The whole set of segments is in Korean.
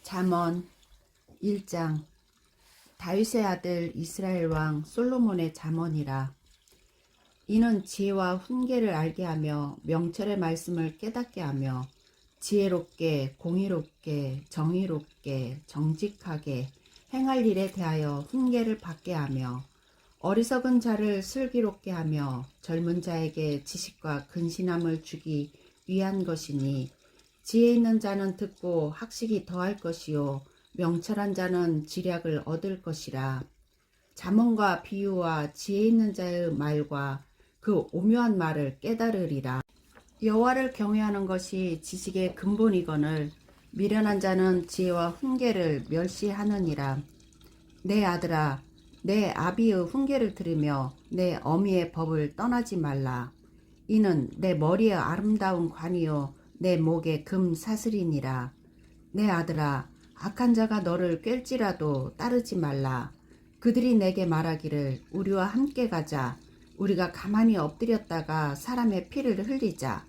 잠언 1장. 다윗의 아들 이스라엘 왕 솔로몬의 잠언이라. 이는 지혜와 훈계를 알게 하며 명철의 말씀을 깨닫게 하며 지혜롭게 공의롭게 정의롭게 정직하게 행할 일에 대하여 훈계를 받게 하며 어리석은 자를 슬기롭게 하며 젊은 자에게 지식과 근신함을 주기 위한 것이니, 지혜 있는 자는 듣고 학식이 더할 것이요 명철한 자는 지략을 얻을 것이라. 잠언과 비유와 지혜 있는 자의 말과 그 오묘한 말을 깨달으리라. 여호와를 경외하는 것이 지식의 근본이거늘 미련한 자는 지혜와 훈계를 멸시하느니라. 내 아들아, 내 아비의 훈계를 들으며 내 어미의 법을 떠나지 말라. 이는 내 머리의 아름다운 관이요 내 목의 금 사슬이니라. 내 아들아, 악한 자가 너를 꿰일지라도 따르지 말라. 그들이 내게 말하기를 우리와 함께 가자. 우리가 가만히 엎드렸다가 사람의 피를 흘리자.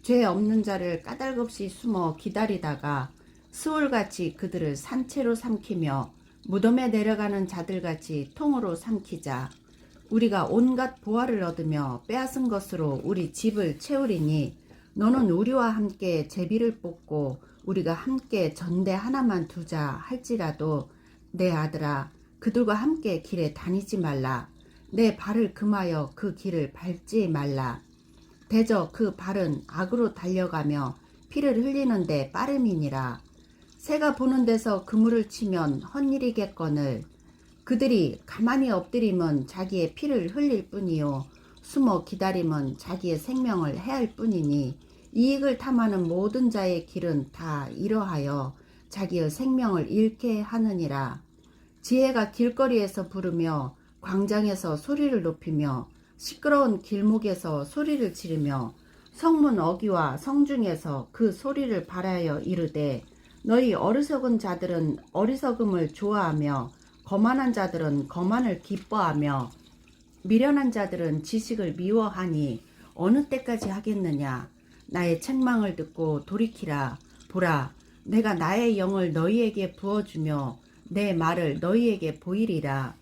죄 없는 자를 까닭없이 숨어 기다리다가 스올같이 그들을 산채로 삼키며 무덤에 내려가는 자들같이 통으로 삼키자. 우리가 온갖 보화를 얻으며 빼앗은 것으로 우리 집을 채우리니, 너는 우리와 함께 제비를 뽑고 우리가 함께 전대 하나만 두자 할지라도 내 아들아, 그들과 함께 길에 다니지 말라. 내 발을 금하여 그 길을 밟지 말라. 대저 그 발은 악으로 달려가며 피를 흘리는데 빠름이니라. 새가 보는 데서 그물을 치면 헛일이겠거늘 그들이 가만히 엎드림은 자기의 피를 흘릴 뿐이요 숨어 기다림은 자기의 생명을 해할 뿐이니, 이익을 탐하는 모든 자의 길은 다 이러하여 자기의 생명을 잃게 하느니라. 지혜가 길거리에서 부르며 광장에서 소리를 높이며 시끄러운 길목에서 소리를 지르며 성문 어귀와 성중에서 그 소리를 발하여 이르되, 너희 어리석은 자들은 어리석음을 좋아하며 거만한 자들은 거만을 기뻐하며 미련한 자들은 지식을 미워하니 어느 때까지 하겠느냐. 나의 책망을 듣고 돌이키라. 보라, 내가 나의 영을 너희에게 부어주며 내 말을 너희에게 보이리라.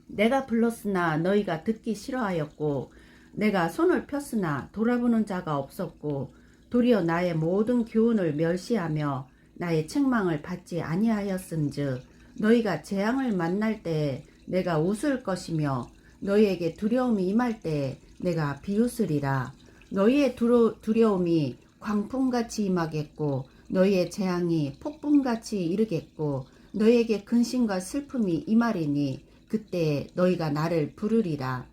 내가 불렀으나 너희가 듣기 싫어하였고 내가 손을 폈으나 돌아보는 자가 없었고, 도리어 나의 모든 교훈을 멸시하며 나의 책망을 받지 아니하였은즉 너희가 재앙을 만날 때에 내가 웃을 것이며 너희에게 두려움이 임할 때에 내가 비웃으리라. 너희의 두려움이 광풍같이 임하겠고 너희의 재앙이 폭풍같이 이르겠고 너희에게 근심과 슬픔이 임하리니, 그때에 너희가 나를 부르리라.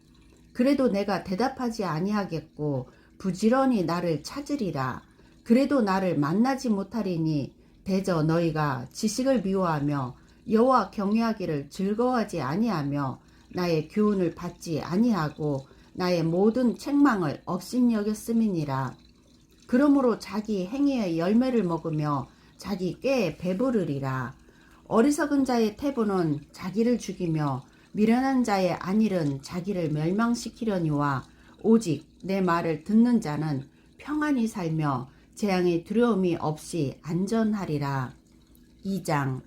그래도 내가 대답하지 아니하겠고 부지런히 나를 찾으리라. 그래도 나를 만나지 못하리니, 대저 너희가 지식을 미워하며 여호와 경외하기를 즐거워하지 아니하며 나의 교훈을 받지 아니하고 나의 모든 책망을 업신여겼음이니라. 그러므로 자기 행위의 열매를 먹으며 자기 꾀에 배부르리라. 어리석은 자의 태보는 자기를 죽이며 미련한 자의 안일은 자기를 멸망시키려니와, 오직 내 말을 듣는 자는 평안히 살며 재앙의 두려움이 없이 안전하리라. 2장.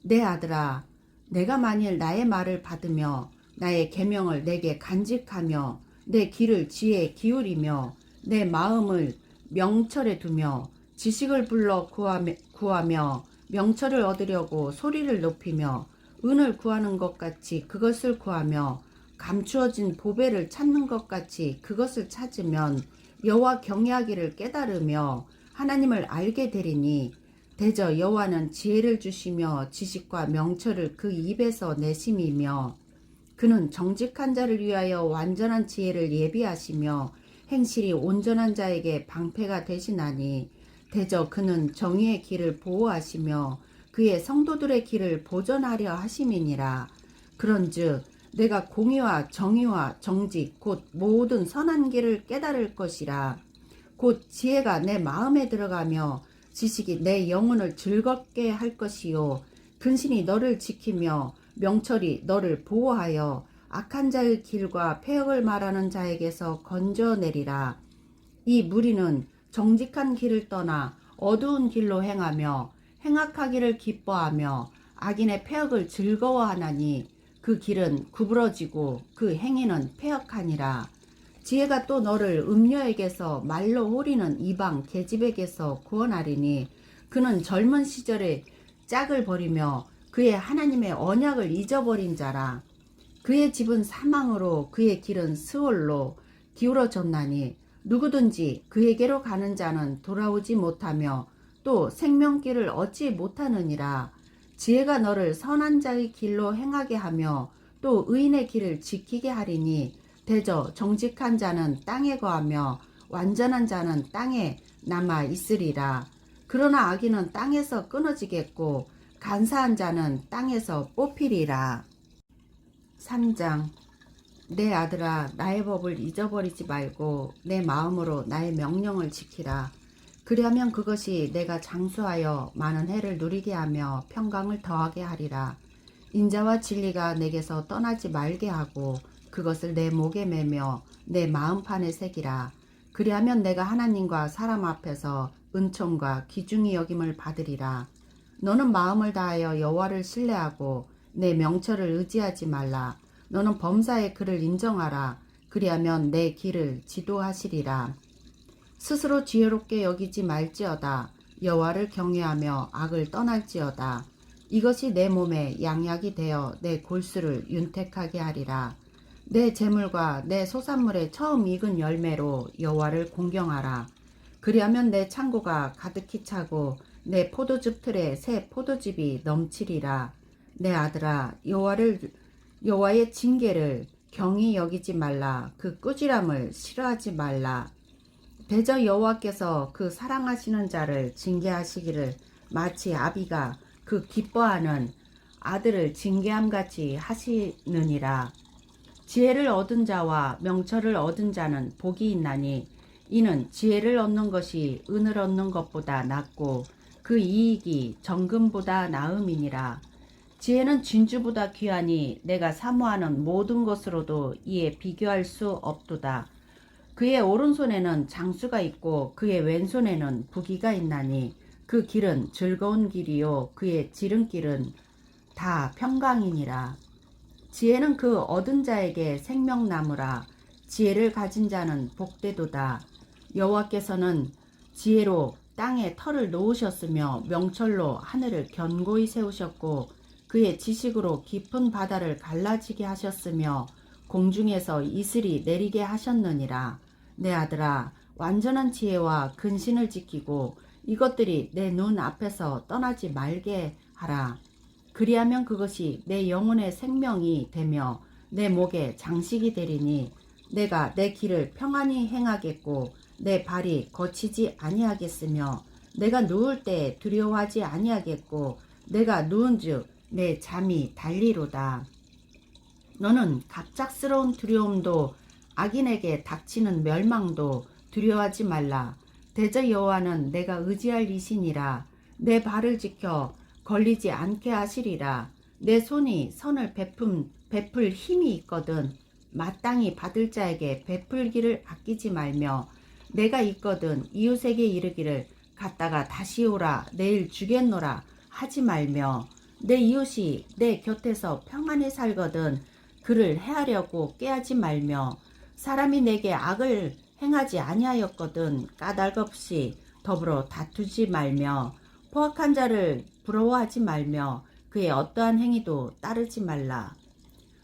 내 아들아, 내가 만일 나의 말을 받으며 나의 계명을 내게 간직하며 내 귀를 지혜에 기울이며 내 마음을 명철에 두며 지식을 불러 구하며 명철을 얻으려고 소리를 높이며 은을 구하는 것 같이 그것을 구하며 감추어진 보배를 찾는 것 같이 그것을 찾으면 여호와 경외하기를 깨달으며 하나님을 알게 되리니, 대저 여호와는 지혜를 주시며 지식과 명철을 그 입에서 내심이며 그는 정직한 자를 위하여 완전한 지혜를 예비하시며 행실이 온전한 자에게 방패가 되시나니, 대저 그는 정의의 길을 보호하시며 그의 성도들의 길을 보전하려 하심이니라. 그런즉 내가 공의와 정의와 정직 곧 모든 선한 길을 깨달을 것이라. 곧 지혜가 내 마음에 들어가며 지식이 내 영혼을 즐겁게 할 것이요 근신이 너를 지키며 명철이 너를 보호하여 악한 자의 길과 폐역을 말하는 자에게서 건져내리라. 이 무리는 정직한 길을 떠나 어두운 길로 행하며 행악하기를 기뻐하며 악인의 패역을 즐거워하나니 그 길은 구부러지고 그 행위는 패역하니라. 지혜가 또 너를 음녀에게서 말로 호리는 이방 계집에게서 구원하리니 그는 젊은 시절에 짝을 버리며 그의 하나님의 언약을 잊어버린 자라. 그의 집은 사망으로 그의 길은 스올로 기울어졌나니 누구든지 그에게로 가는 자는 돌아오지 못하며 또 생명길을 얻지 못하느니라. 지혜가 너를 선한 자의 길로 행하게 하며 또 의인의 길을 지키게 하리니 대저 정직한 자는 땅에 거하며 완전한 자는 땅에 남아 있으리라. 그러나 악인은 땅에서 끊어지겠고 간사한 자는 땅에서 뽑히리라. 3장. 내 아들아, 나의 법을 잊어버리지 말고 내 마음으로 나의 명령을 지키라. 그리하면 그것이 내가 장수하여 많은 해를 누리게 하며 평강을 더하게 하리라. 인자와 진리가 내게서 떠나지 말게 하고 그것을 내 목에 매며 내 마음판에 새기라. 그리하면 내가 하나님과 사람 앞에서 은총과 귀중히 여김을 받으리라. 너는 마음을 다하여 여호와를 신뢰하고 내 명철을 의지하지 말라. 너는 범사의 그를 인정하라. 그리하면 내 길을 지도하시리라. 스스로 지혜롭게 여기지 말지어다. 여호와를 경외하며 악을 떠날지어다. 이것이 내 몸에 양약이 되어 내 골수를 윤택하게 하리라. 내 재물과 내 소산물의 처음 익은 열매로 여호와를 공경하라. 그리하면 내 창고가 가득히 차고 내 포도즙 틀에 새 포도즙이 넘치리라. 내 아들아, 여호와의 징계를 경히 여기지 말라. 그 꾸지람을 싫어하지 말라. 대저 여호와께서 그 사랑하시는 자를 징계하시기를 마치 아비가 그 기뻐하는 아들을 징계함같이 하시느니라. 지혜를 얻은 자와 명철을 얻은 자는 복이 있나니 이는 지혜를 얻는 것이 은을 얻는 것보다 낫고 그 이익이 정금보다 나음이니라. 지혜는 진주보다 귀하니 내가 사모하는 모든 것으로도 이에 비교할 수 없도다. 그의 오른손에는 장수가 있고 그의 왼손에는 부귀가 있나니 그 길은 즐거운 길이요 그의 지름길은 다 평강이니라. 지혜는 그 얻은 자에게 생명나무라. 지혜를 가진 자는 복되도다. 여호와께서는 지혜로 땅에 터를 놓으셨으며 명철로 하늘을 견고히 세우셨고 그의 지식으로 깊은 바다를 갈라지게 하셨으며 공중에서 이슬이 내리게 하셨느니라. 내 아들아, 완전한 지혜와 근신을 지키고 이것들이 내 눈 앞에서 떠나지 말게 하라. 그리하면 그것이 내 영혼의 생명이 되며 내 목에 장식이 되리니 내가 내 길을 평안히 행하겠고 내 발이 거치지 아니하겠으며 내가 누울 때 두려워하지 아니하겠고 내가 누운즉 내 잠이 달리로다. 너는 갑작스러운 두려움도 악인에게 닥치는 멸망도 두려워하지 말라. 대저 여호와는 내가 의지할 이시니라. 내 발을 지켜 걸리지 않게 하시리라. 내 손이 선을 베풀 힘이 있거든 마땅히 받을 자에게 베풀기를 아끼지 말며 내가 있거든 이웃에게 이르기를 갔다가 다시 오라 내일 주겠노라 하지 말며 내 이웃이 내 곁에서 평안히 살거든 그를 해하려고 깨하지 말며 사람이 내게 악을 행하지 아니하였거든 까닭없이 더불어 다투지 말며 포악한 자를 부러워하지 말며 그의 어떠한 행위도 따르지 말라.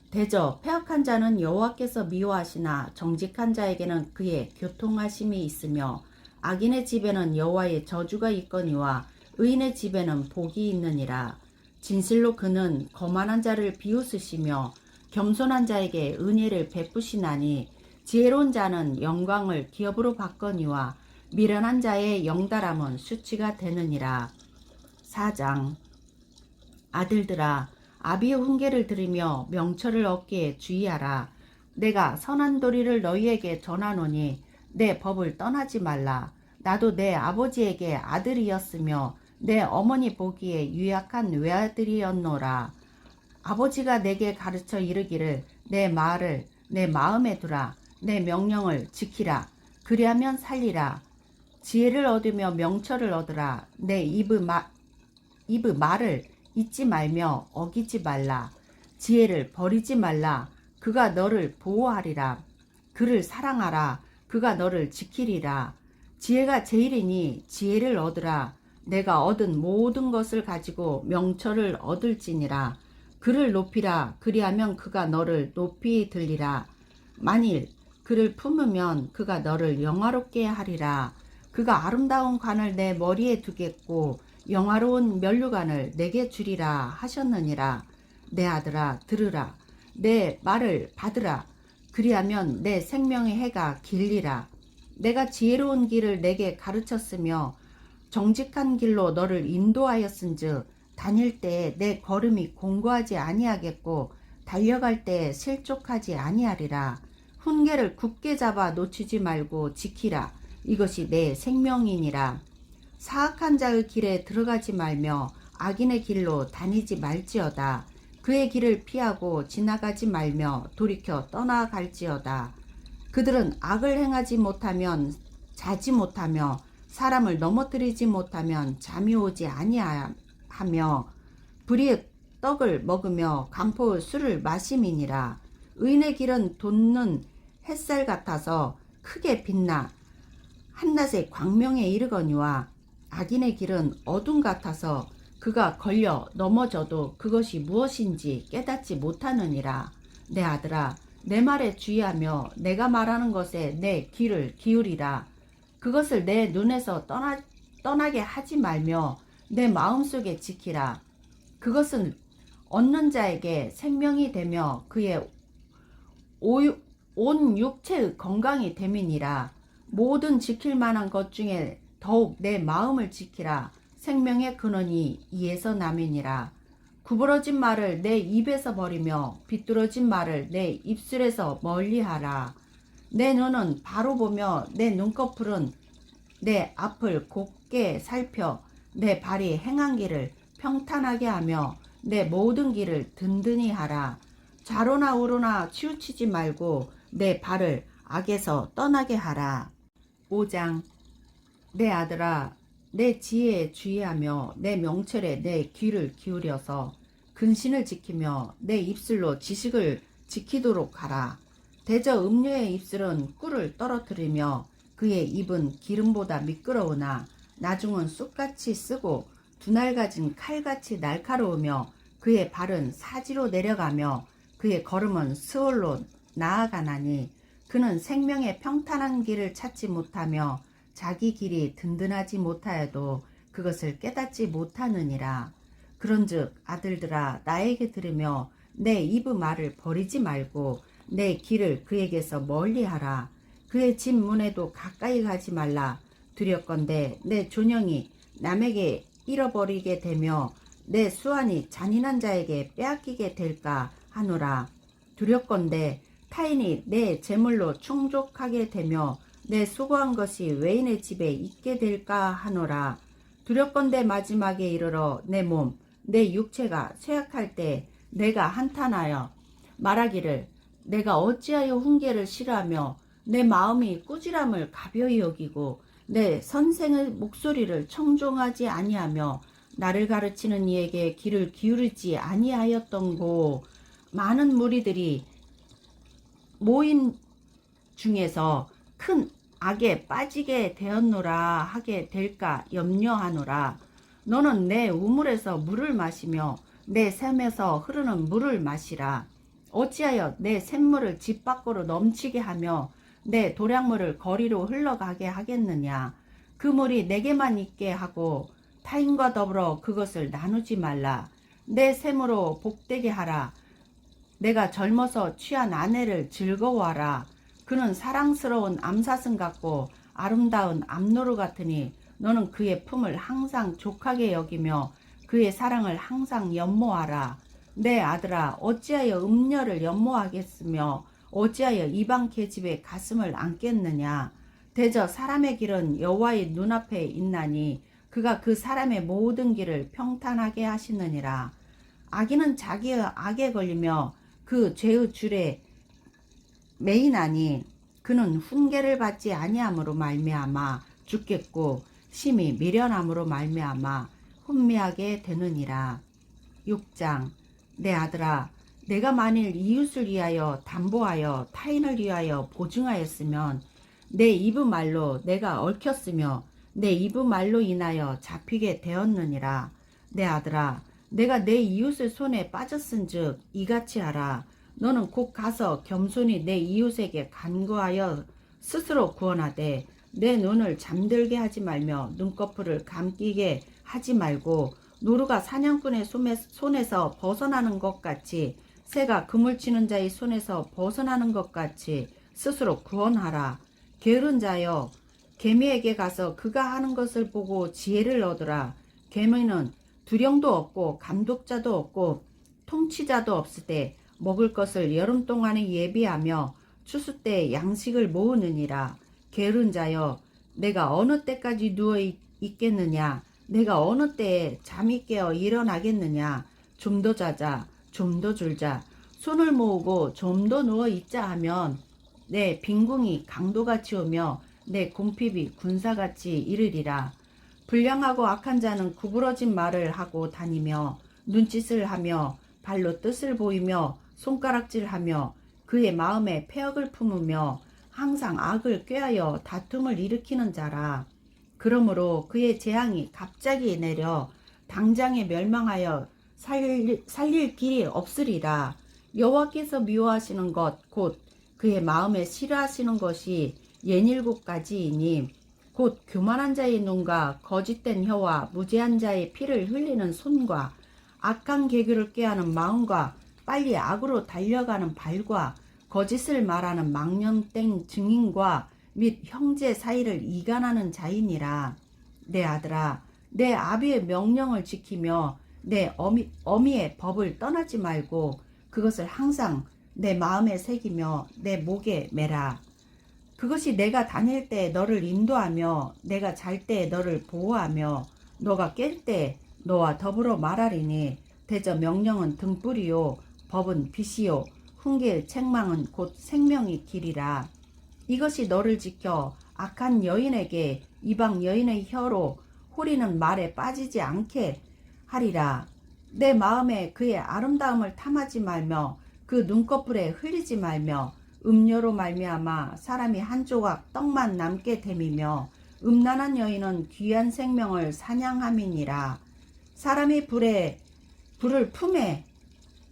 대저 패악한 자는 여호와께서 미워하시나 정직한 자에게는 그의 교통하심이 있으며 악인의 집에는 여호와의 저주가 있거니와 의인의 집에는 복이 있느니라. 진실로 그는 거만한 자를 비웃으시며 겸손한 자에게 은혜를 베푸시나니 지혜로운 자는 영광을 기업으로 받거니와 미련한 자의 영달함은 수치가 되느니라. 4장. 아들들아, 아비의 훈계를 들으며 명철을 얻기에 주의하라. 내가 선한 도리를 너희에게 전하노니 내 법을 떠나지 말라. 나도 내 아버지에게 아들이었으며 내 어머니 보기에 유약한 외아들이었노라. 아버지가 내게 가르쳐 이르기를 내 말을 내 마음에 두라. 내 명령을 지키라. 그리하면 살리라. 지혜를 얻으며 명철을 얻으라. 내 입의 말을 잊지 말며 어기지 말라. 지혜를 버리지 말라. 그가 너를 보호하리라. 그를 사랑하라. 그가 너를 지키리라. 지혜가 제일이니 지혜를 얻으라. 내가 얻은 모든 것을 가지고 명철을 얻을지니라. 그를 높이라. 그리하면 그가 너를 높이 들리라. 만일 그를 품으면 그가 너를 영화롭게 하리라. 그가 아름다운 관을 내 머리에 두겠고 영화로운 면류관을 내게 주리라 하셨느니라. 내 아들아 들으라. 내 말을 받으라. 그리하면 내 생명의 해가 길리라. 내가 지혜로운 길을 내게 가르쳤으며 정직한 길로 너를 인도하였은즉 다닐 때에 내 걸음이 공고하지 아니하겠고 달려갈 때에 실족하지 아니하리라. 훈계를 굳게 잡아 놓치지 말고 지키라. 이것이 내 생명이니라. 사악한 자의 길에 들어가지 말며 악인의 길로 다니지 말지어다. 그의 길을 피하고 지나가지 말며 돌이켜 떠나갈지어다. 그들은 악을 행하지 못하면 자지 못하며 사람을 넘어뜨리지 못하면 잠이 오지 아니하며 불의의 떡을 먹으며 간포의 술을 마심이니라. 의인의 길은 돋는 햇살 같아서 크게 빛나 한낮의 광명에 이르거니와 악인의 길은 어둠 같아서 그가 걸려 넘어져도 그것이 무엇인지 깨닫지 못하느니라. 내 아들아 내 말에 주의하며 내가 말하는 것에 내 귀를 기울이라. 그것을 내 눈에서 떠나게 하지 말며 내 마음속에 지키라. 그것은 얻는 자에게 생명이 되며 그의 온 육체의 건강이 됨이니라. 모든 지킬 만한 것 중에 더욱 내 마음을 지키라. 생명의 근원이 이에서 남이니라. 구부러진 말을 내 입에서 버리며 비뚤어진 말을 내 입술에서 멀리하라. 내 눈은 바로 보며 내 눈꺼풀은 내 앞을 곱게 살펴 내 발이 행한 길을 평탄하게 하며 내 모든 길을 든든히 하라. 좌로나 우로나 치우치지 말고 내 발을 악에서 떠나게 하라. 5장. 내 아들아 내 지혜에 주의하며 내 명철에 내 귀를 기울여서 근신을 지키며 내 입술로 지식을 지키도록 하라. 대저 음녀의 입술은 꿀을 떨어뜨리며 그의 입은 기름보다 미끄러우나 나중은 쑥같이 쓰고 두날 가진 칼같이 날카로우며 그의 발은 사지로 내려가며 그의 걸음은 스올로 나아가나니 그는 생명의 평탄한 길을 찾지 못하며 자기 길이 든든하지 못하여도 그것을 깨닫지 못하느니라. 그런즉 아들들아 나에게 들으며 내 입의 말을 버리지 말고 내 길을 그에게서 멀리하라. 그의 집 문에도 가까이 가지 말라. 두렵건대 내 존영이 남에게 잃어버리게 되며 내 수완이 잔인한 자에게 빼앗기게 될까 하노라. 두렵건대 타인이 내 재물로 충족하게 되며 내 수고한 것이 외인의 집에 있게 될까 하노라. 두렵건대 마지막에 이르러 내 몸, 내 육체가 쇠약할 때 내가 한탄하여 말하기를 내가 어찌하여 훈계를 싫어하며 내 마음이 꾸지람을 가벼이 여기고 내 선생의 목소리를 청종하지 아니하며 나를 가르치는 이에게 귀를 기울이지 아니하였던고. 많은 무리들이 모임 중에서 큰 악에 빠지게 되었노라 하게 될까 염려하노라. 너는 내 우물에서 물을 마시며 내 샘에서 흐르는 물을 마시라. 어찌하여 내 샘물을 집 밖으로 넘치게 하며 내 도량물을 거리로 흘러가게 하겠느냐. 그 물이 내게만 있게 하고 타인과 더불어 그것을 나누지 말라. 내 샘으로 복되게 하라. 내가 젊어서 취한 아내를 즐거워하라. 그는 사랑스러운 암사슴 같고 아름다운 암노루 같으니 너는 그의 품을 항상 족하게 여기며 그의 사랑을 항상 연모하라. 내 아들아 어찌하여 음녀를 연모하겠으며 어찌하여 이방 계집의 가슴을 안겠느냐. 대저 사람의 길은 여호와의 눈앞에 있나니 그가 그 사람의 모든 길을 평탄하게 하시느니라. 악인은 자기의 악에 걸리며 그 죄의 줄에 매이나니 그는 훈계를 받지 아니함으로 말미암아 죽겠고 심히 미련함으로 말미암아 혼미하게 되느니라. 6장. 내 아들아, 내가 만일 이웃을 위하여 담보하여 타인을 위하여 보증하였으면 내 이브 말로 내가 얽혔으며 내 이브 말로 인하여 잡히게 되었느니라. 내 아들아, 내가 내 이웃의 손에 빠졌은즉 이같이 하라. 너는 곧 가서 겸손히 내 이웃에게 간구하여 스스로 구원하되 내 눈을 잠들게 하지 말며 눈꺼풀을 감기게 하지 말고 노루가 사냥꾼의 손에서 벗어나는 것 같이 새가 그물 치는 자의 손에서 벗어나는 것 같이 스스로 구원하라. 게으른 자여, 개미에게 가서 그가 하는 것을 보고 지혜를 얻으라. 개미는 두령도 없고 감독자도 없고 통치자도 없을 때 먹을 것을 여름 동안에 예비하며 추수 때 양식을 모으느니라. 게으른 자여, 내가 어느 때까지 누워 있겠느냐? 내가 어느 때에 잠이 깨어 일어나겠느냐? 좀 더 자자, 좀 더 졸자. 손을 모으고 좀 더 누워 있자 하면 내 빈궁이 강도같이 오며 내 궁핍이 군사같이 이르리라. 불량하고 악한 자는 구부러진 말을 하고 다니며 눈짓을 하며 발로 뜻을 보이며 손가락질하며 그의 마음에 패역을 품으며 항상 악을 꾀하여 다툼을 일으키는 자라. 그러므로 그의 재앙이 갑자기 내려 당장에 멸망하여 살릴 길이 없으리라. 여호와께서 미워하시는 것 곧 그의 마음에 싫어하시는 것이 67가지이니 곧 교만한 자의 눈과 거짓된 혀와 무죄한 자의 피를 흘리는 손과 악한 계교를 꾀하는 마음과 빨리 악으로 달려가는 발과 거짓을 말하는 망령된 증인과 및 형제 사이를 이간하는 자이니라. 내 아들아, 내 아비의 명령을 지키며 내 어미의 법을 떠나지 말고 그것을 항상 내 마음에 새기며 내 목에 매라. 그것이 내가 다닐 때 너를 인도하며 내가 잘 때 너를 보호하며 너가 깰 때 너와 더불어 말하리니 대저 명령은 등불이요 법은 빛이요 훈계의 책망은 곧 생명의 길이라. 이것이 너를 지켜 악한 여인에게 이방 여인의 혀로 호리는 말에 빠지지 않게 하리라. 내 마음에 그의 아름다움을 탐하지 말며 그 눈꺼풀에 흘리지 말며 음료로 말미암아 사람이 한 조각 떡만 남게 됨이며 음란한 여인은 귀한 생명을 사냥함이니라. 사람이 불을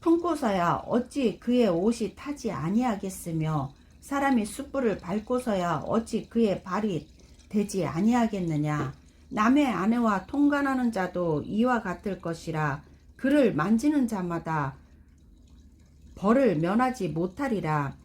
품고서야 어찌 그의 옷이 타지 아니하겠으며 사람이 숯불을 밟고서야 어찌 그의 발이 되지 아니하겠느냐. 남의 아내와 통관하는 자도 이와 같을 것이라. 그를 만지는 자마다 벌을 면하지 못하리라.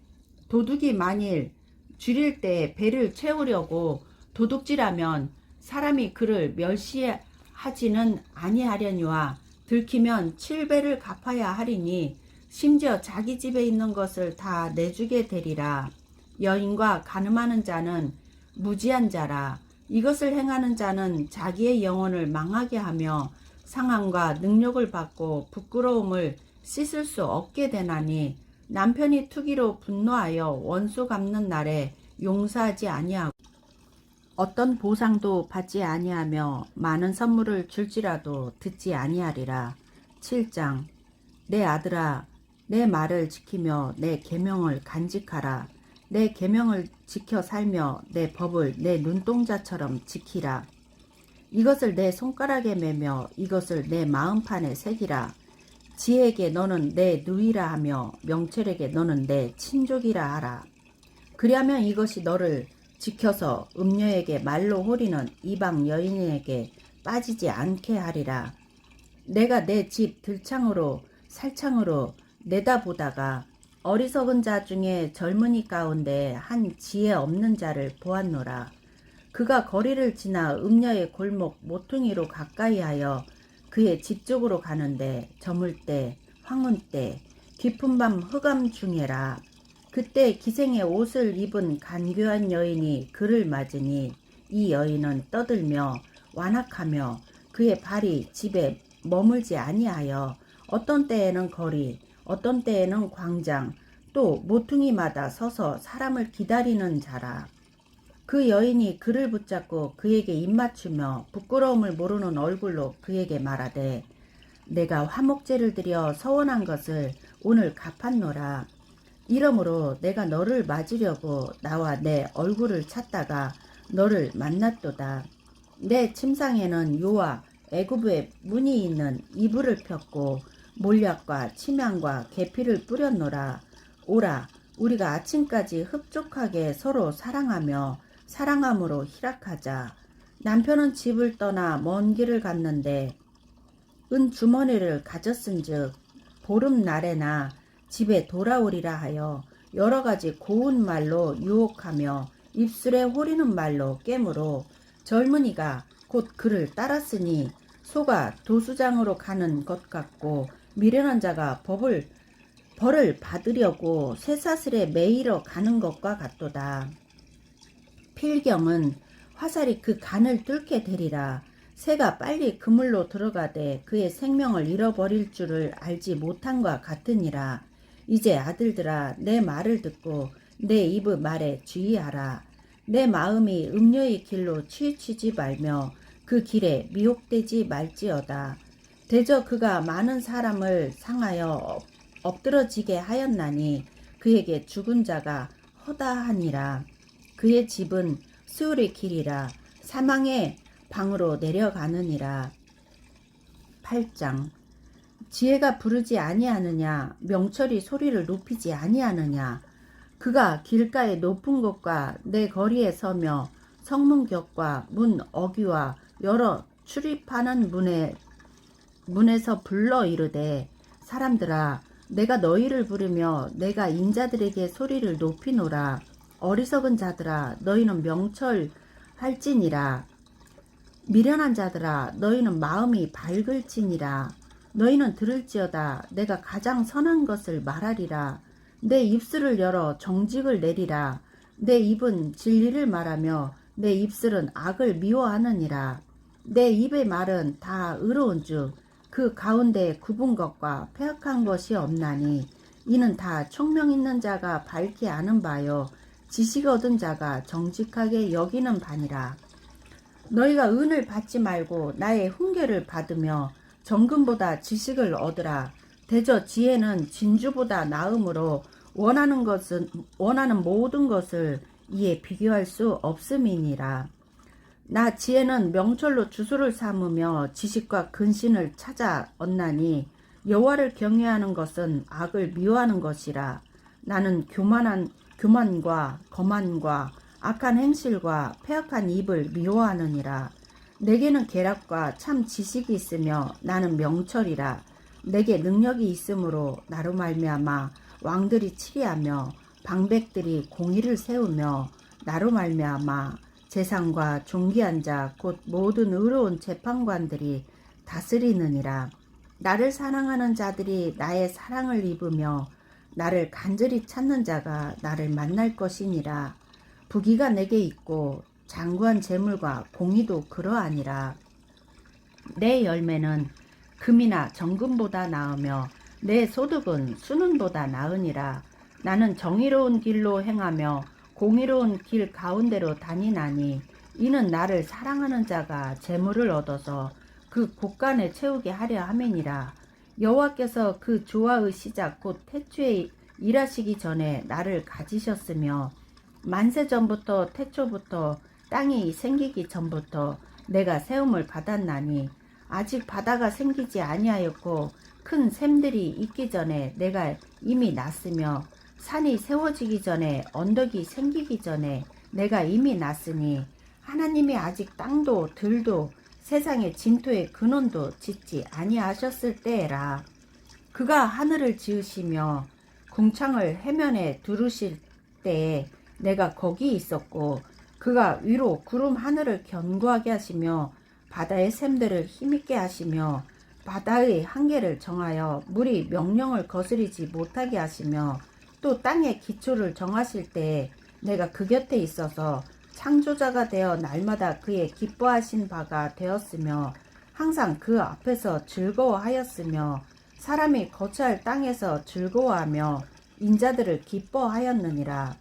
도둑이 만일 줄일 때 배를 채우려고 도둑질하면 사람이 그를 멸시하지는 아니하려니와 들키면 7배를 갚아야 하리니 심지어 자기 집에 있는 것을 다 내주게 되리라. 여인과 간음하는 자는 무지한 자라. 이것을 행하는 자는 자기의 영혼을 망하게 하며 상함과 능력을 받고 부끄러움을 씻을 수 없게 되나니 남편이 투기로 분노하여 원수 갚는 날에 용서하지 아니하고 어떤 보상도 받지 아니하며 많은 선물을 줄지라도 듣지 아니하리라. 7장. 내 아들아, 내 말을 지키며 내 계명을 간직하라. 내 계명을 지켜 살며 내 법을 내 눈동자처럼 지키라. 이것을 내 손가락에 매며 이것을 내 마음판에 새기라. 지혜에게 너는 내 누이라 하며 명철에게 너는 내 친족이라 하라. 그리하면 이것이 너를 지켜서 음녀에게 말로 호리는 이방 여인에게 빠지지 않게 하리라. 내가 내 집 들창으로 살창으로 내다보다가 어리석은 자 중에 젊은이 가운데 한 지혜 없는 자를 보았노라. 그가 거리를 지나 음녀의 골목 모퉁이로 가까이하여 그의 집 쪽으로 가는데 저물 때 황혼 때 깊은 밤 흑암 중에라. 그때 기생의 옷을 입은 간교한 여인이 그를 맞으니 이 여인은 떠들며 완악하며 그의 발이 집에 머물지 아니하여 어떤 때에는 거리 어떤 때에는 광장 또 모퉁이마다 서서 사람을 기다리는 자라. 그 여인이 그를 붙잡고 그에게 입맞추며 부끄러움을 모르는 얼굴로 그에게 말하되 내가 화목제를 드려 서원한 것을 오늘 갚았노라. 이러므로 내가 너를 맞으려고 나와 내 얼굴을 찾다가 너를 만났도다. 내 침상에는 요와 애굽의 문이 있는 이불을 폈고 몰약과 침향과 계피를 뿌렸노라. 오라, 우리가 아침까지 흡족하게 서로 사랑하며 사랑함으로 희락하자. 남편은 집을 떠나 먼 길을 갔는데 은 주머니를 가졌은즉 보름날에나 집에 돌아오리라 하여 여러 가지 고운 말로 유혹하며 입술에 호리는 말로 깨물어 젊은이가 곧 그를 따랐으니 소가 도수장으로 가는 것 같고 미련한 자가 벌을 받으려고 쇠사슬에 매이러 가는 것과 같도다. 필경은 화살이 그 간을 뚫게 되리라. 새가 빨리 그물로 들어가되 그의 생명을 잃어버릴 줄을 알지 못한과 같으니라. 이제 아들들아, 내 말을 듣고 내 입의 말에 주의하라. 내 마음이 음녀의 길로 치우치지 말며 그 길에 미혹되지 말지어다. 대저 그가 많은 사람을 상하여 엎드러지게 하였나니 그에게 죽은 자가 허다하니라. 그의 집은 수울의 길이라 사망의 방으로 내려가느니라. 8장. 지혜가 부르지 아니하느냐, 명철이 소리를 높이지 아니하느냐. 그가 길가의 높은 곳과 내 거리에 서며 성문 곁과 문 어귀와 여러 출입하는 문에서 불러 이르되 사람들아, 내가 너희를 부르며 내가 인자들에게 소리를 높이노라. 어리석은 자들아, 너희는 명철할지니라. 미련한 자들아, 너희는 마음이 밝을지니라. 너희는 들을지어다. 내가 가장 선한 것을 말하리라. 내 입술을 열어 정직을 내리라. 내 입은 진리를 말하며 내 입술은 악을 미워하느니라. 내 입의 말은 다 의로운 즉 그 가운데 굽은 것과 패역한 것이 없나니 이는 다 총명 있는 자가 밝히 아는 바요 지식 얻은 자가 정직하게 여기는 바니라. 너희가 은을 받지 말고 나의 훈계를 받으며 정금보다 지식을 얻으라. 대저 지혜는 진주보다 나음으로 원하는 모든 것을 이에 비교할 수 없음이니라. 나 지혜는 명철로 주소를 삼으며 지식과 근신을 찾아 얻나니 여호와를 경외하는 것은 악을 미워하는 것이라. 나는 교만과 거만과 악한 행실과 패역한 입을 미워하느니라. 내게는 계략과 참 지식이 있으며 나는 명철이라. 내게 능력이 있으므로 나로 말미암아 왕들이 치리하며 방백들이 공의를 세우며 나로 말미암아 재상과 존귀한 자 곧 모든 의로운 재판관들이 다스리느니라. 나를 사랑하는 자들이 나의 사랑을 입으며 나를 간절히 찾는 자가 나를 만날 것이니라. 부귀가 내게 있고 장구한 재물과 공의도 그러하니라. 내 열매는 금이나 정금보다 나으며 내 소득은 수는보다 나으니라. 나는 정의로운 길로 행하며 공의로운 길 가운데로 다니나니 이는 나를 사랑하는 자가 재물을 얻어서 그 곳간에 채우게 하려 함이니라. 여호와께서 그 조화의 시작 곧 태초에 일하시기 전에 나를 가지셨으며 만세 전부터 태초부터 땅이 생기기 전부터 내가 세움을 받았나니 아직 바다가 생기지 아니하였고 큰 샘들이 있기 전에 내가 이미 났으며 산이 세워지기 전에 언덕이 생기기 전에 내가 이미 났으니 하나님이 아직 땅도 들도 세상의 진토의 근원도 짓지 아니하셨을 때에라. 그가 하늘을 지으시며 궁창을 해면에 두르실 때에 내가 거기 있었고 그가 위로 구름 하늘을 견고하게 하시며 바다의 샘들을 힘있게 하시며 바다의 한계를 정하여 물이 명령을 거스리지 못하게 하시며 또 땅의 기초를 정하실 때에 내가 그 곁에 있어서 창조자가 되어 날마다 그의 기뻐하신 바가 되었으며 항상 그 앞에서 즐거워하였으며 사람이 거처할 땅에서 즐거워하며 인자들을 기뻐하였느니라.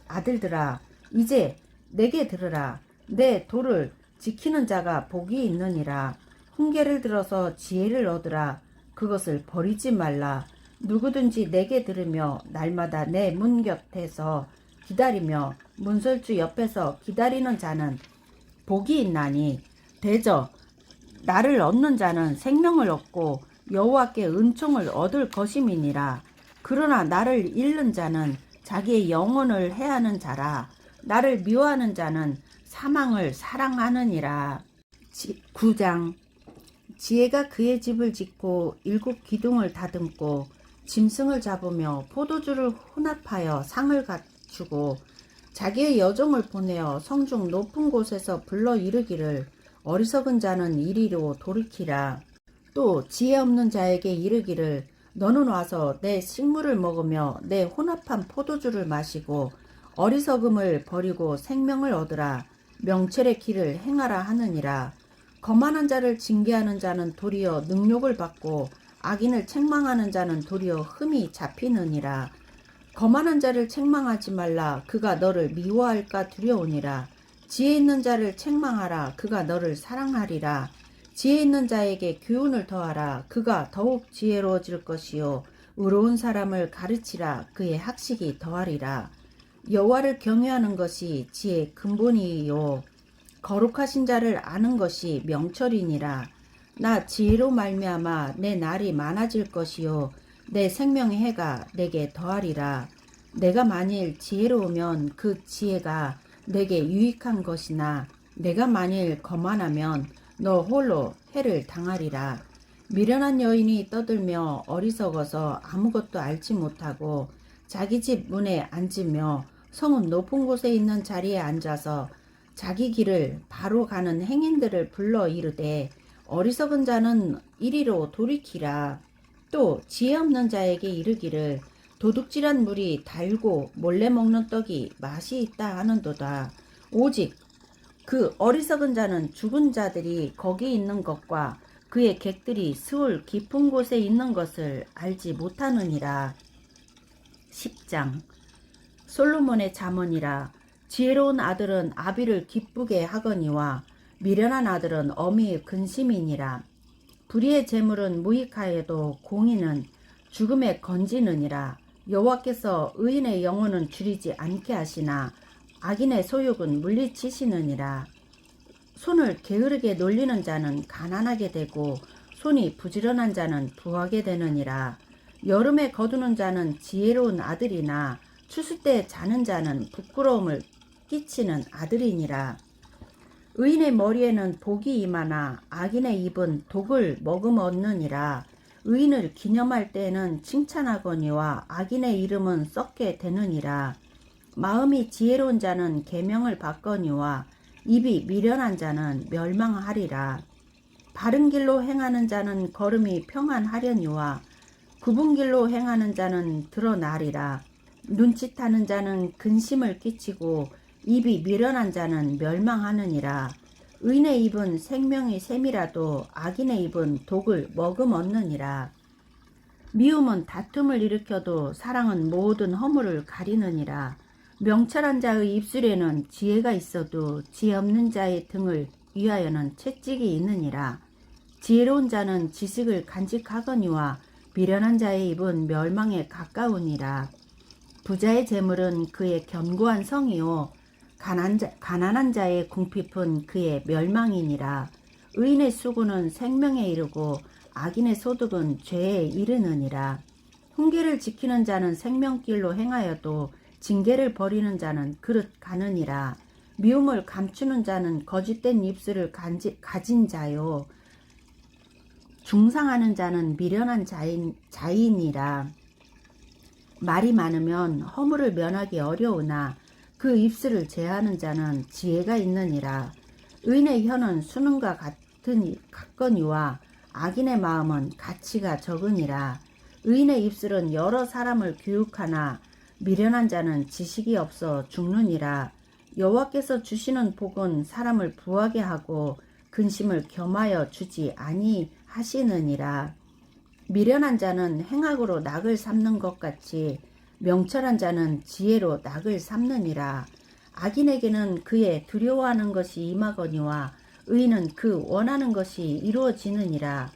아들들아, 이제 내게 들으라. 내 도를 지키는 자가 복이 있느니라. 훈계를 들어서 지혜를 얻으라. 그것을 버리지 말라. 누구든지 내게 들으며 날마다 내 문 곁에서 기다리며 문설주 옆에서 기다리는 자는 복이 있나니 대저 나를 얻는 자는 생명을 얻고 여호와께 은총을 얻을 것임이니라. 그러나 나를 잃는 자는 자기의 영혼을 해하는 자라. 나를 미워하는 자는 사망을 사랑하느니라. 9장. 지혜가 그의 집을 짓고 7 기둥을 다듬고 짐승을 잡으며 포도주를 혼합하여 상을 갖추고 자기의 여종을 보내어 성중 높은 곳에서 불러 이르기를 어리석은 자는 이리로 돌이키라. 또 지혜 없는 자에게 이르기를 너는 와서 내 식물을 먹으며 내 혼합한 포도주를 마시고 어리석음을 버리고 생명을 얻으라. 명철의 길을 행하라 하느니라. 거만한 자를 징계하는 자는 도리어 능욕을 받고 악인을 책망하는 자는 도리어 흠이 잡히느니라. 거만한 자를 책망하지 말라. 그가 너를 미워할까 두려우니라. 지혜 있는 자를 책망하라. 그가 너를 사랑하리라. 지혜 있는 자에게 교훈을 더하라. 그가 더욱 지혜로워질 것이요 의로운 사람을 가르치라. 그의 학식이 더하리라. 여호와를 경외하는 것이 지혜의 근본이요 거룩하신 자를 아는 것이 명철이니라. 나 지혜로 말미암아 내 날이 많아질 것이요 내 생명의 해가 내게 더하리라. 내가 만일 지혜로우면 그 지혜가 내게 유익한 것이나 내가 만일 거만하면 너 홀로 해를 당하리라. 미련한 여인이 떠들며 어리석어서 아무것도 알지 못하고 자기 집 문에 앉으며 성은 높은 곳에 있는 자리에 앉아서 자기 길을 바로 가는 행인들을 불러 이르되 어리석은 자는 이리로 돌이키라. 또 지혜 없는 자에게 이르기를 도둑질한 물이 달고 몰래 먹는 떡이 맛이 있다 하는도다. 오직 그 어리석은 자는 죽은 자들이 거기 있는 것과 그의 객들이 스울 깊은 곳에 있는 것을 알지 못하느니라. 10장. 솔로몬의 잠언이라. 지혜로운 아들은 아비를 기쁘게 하거니와 미련한 아들은 어미의 근심이니라. 불의의 재물은 무익하여도 공의는 죽음에 건지느니라. 여호와께서 의인의 영혼은 줄이지 않게 하시나 악인의 소욕은 물리치시느니라. 손을 게으르게 놀리는 자는 가난하게 되고 손이 부지런한 자는 부하게 되느니라. 여름에 거두는 자는 지혜로운 아들이나 추수 때 자는 자는 부끄러움을 끼치는 아들이니라. 의인의 머리에는 복이 임하나 악인의 입은 독을 머금 얻느니라. 의인을 기념할 때에는 칭찬하거니와 악인의 이름은 썩게 되느니라. 마음이 지혜로운 자는 계명을 받거니와 입이 미련한 자는 멸망하리라. 바른 길로 행하는 자는 걸음이 평안하려니와 굽은 길로 행하는 자는 드러나리라. 눈짓하는 자는 근심을 끼치고 입이 미련한 자는 멸망하느니라. 의인의 입은 생명의 샘이라도 악인의 입은 독을 머금었느니라. 미움은 다툼을 일으켜도 사랑은 모든 허물을 가리느니라. 명철한 자의 입술에는 지혜가 있어도 지혜 없는 자의 등을 위하여는 채찍이 있느니라. 지혜로운 자는 지식을 간직하거니와 미련한 자의 입은 멸망에 가까우니라. 부자의 재물은 그의 견고한 성이요 가난한 자의 궁핍은 그의 멸망이니라. 의인의 수고는 생명에 이르고 악인의 소득은 죄에 이르느니라. 훈계를 지키는 자는 생명길로 행하여도 징계를 버리는 자는 그릇 가느니라. 미움을 감추는 자는 거짓된 입술을 가진 자요 중상하는 자는 미련한 자이니라. 말이 많으면 허물을 면하기 어려우나 그 입술을 제하는 자는 지혜가 있느니라. 의인의 혀는 수능과 같거니와 악인의 마음은 가치가 적으니라. 의인의 입술은 여러 사람을 교육하나 미련한 자는 지식이 없어 죽느니라. 여호와께서 주시는 복은 사람을 부하게 하고 근심을 겸하여 주지 아니하시느니라. 미련한 자는 행악으로 낙을 삼는 것 같이 명철한 자는 지혜로 낙을 삼느니라. 악인에게는 그의 두려워하는 것이 임하거니와 의인은 그 원하는 것이 이루어지느니라.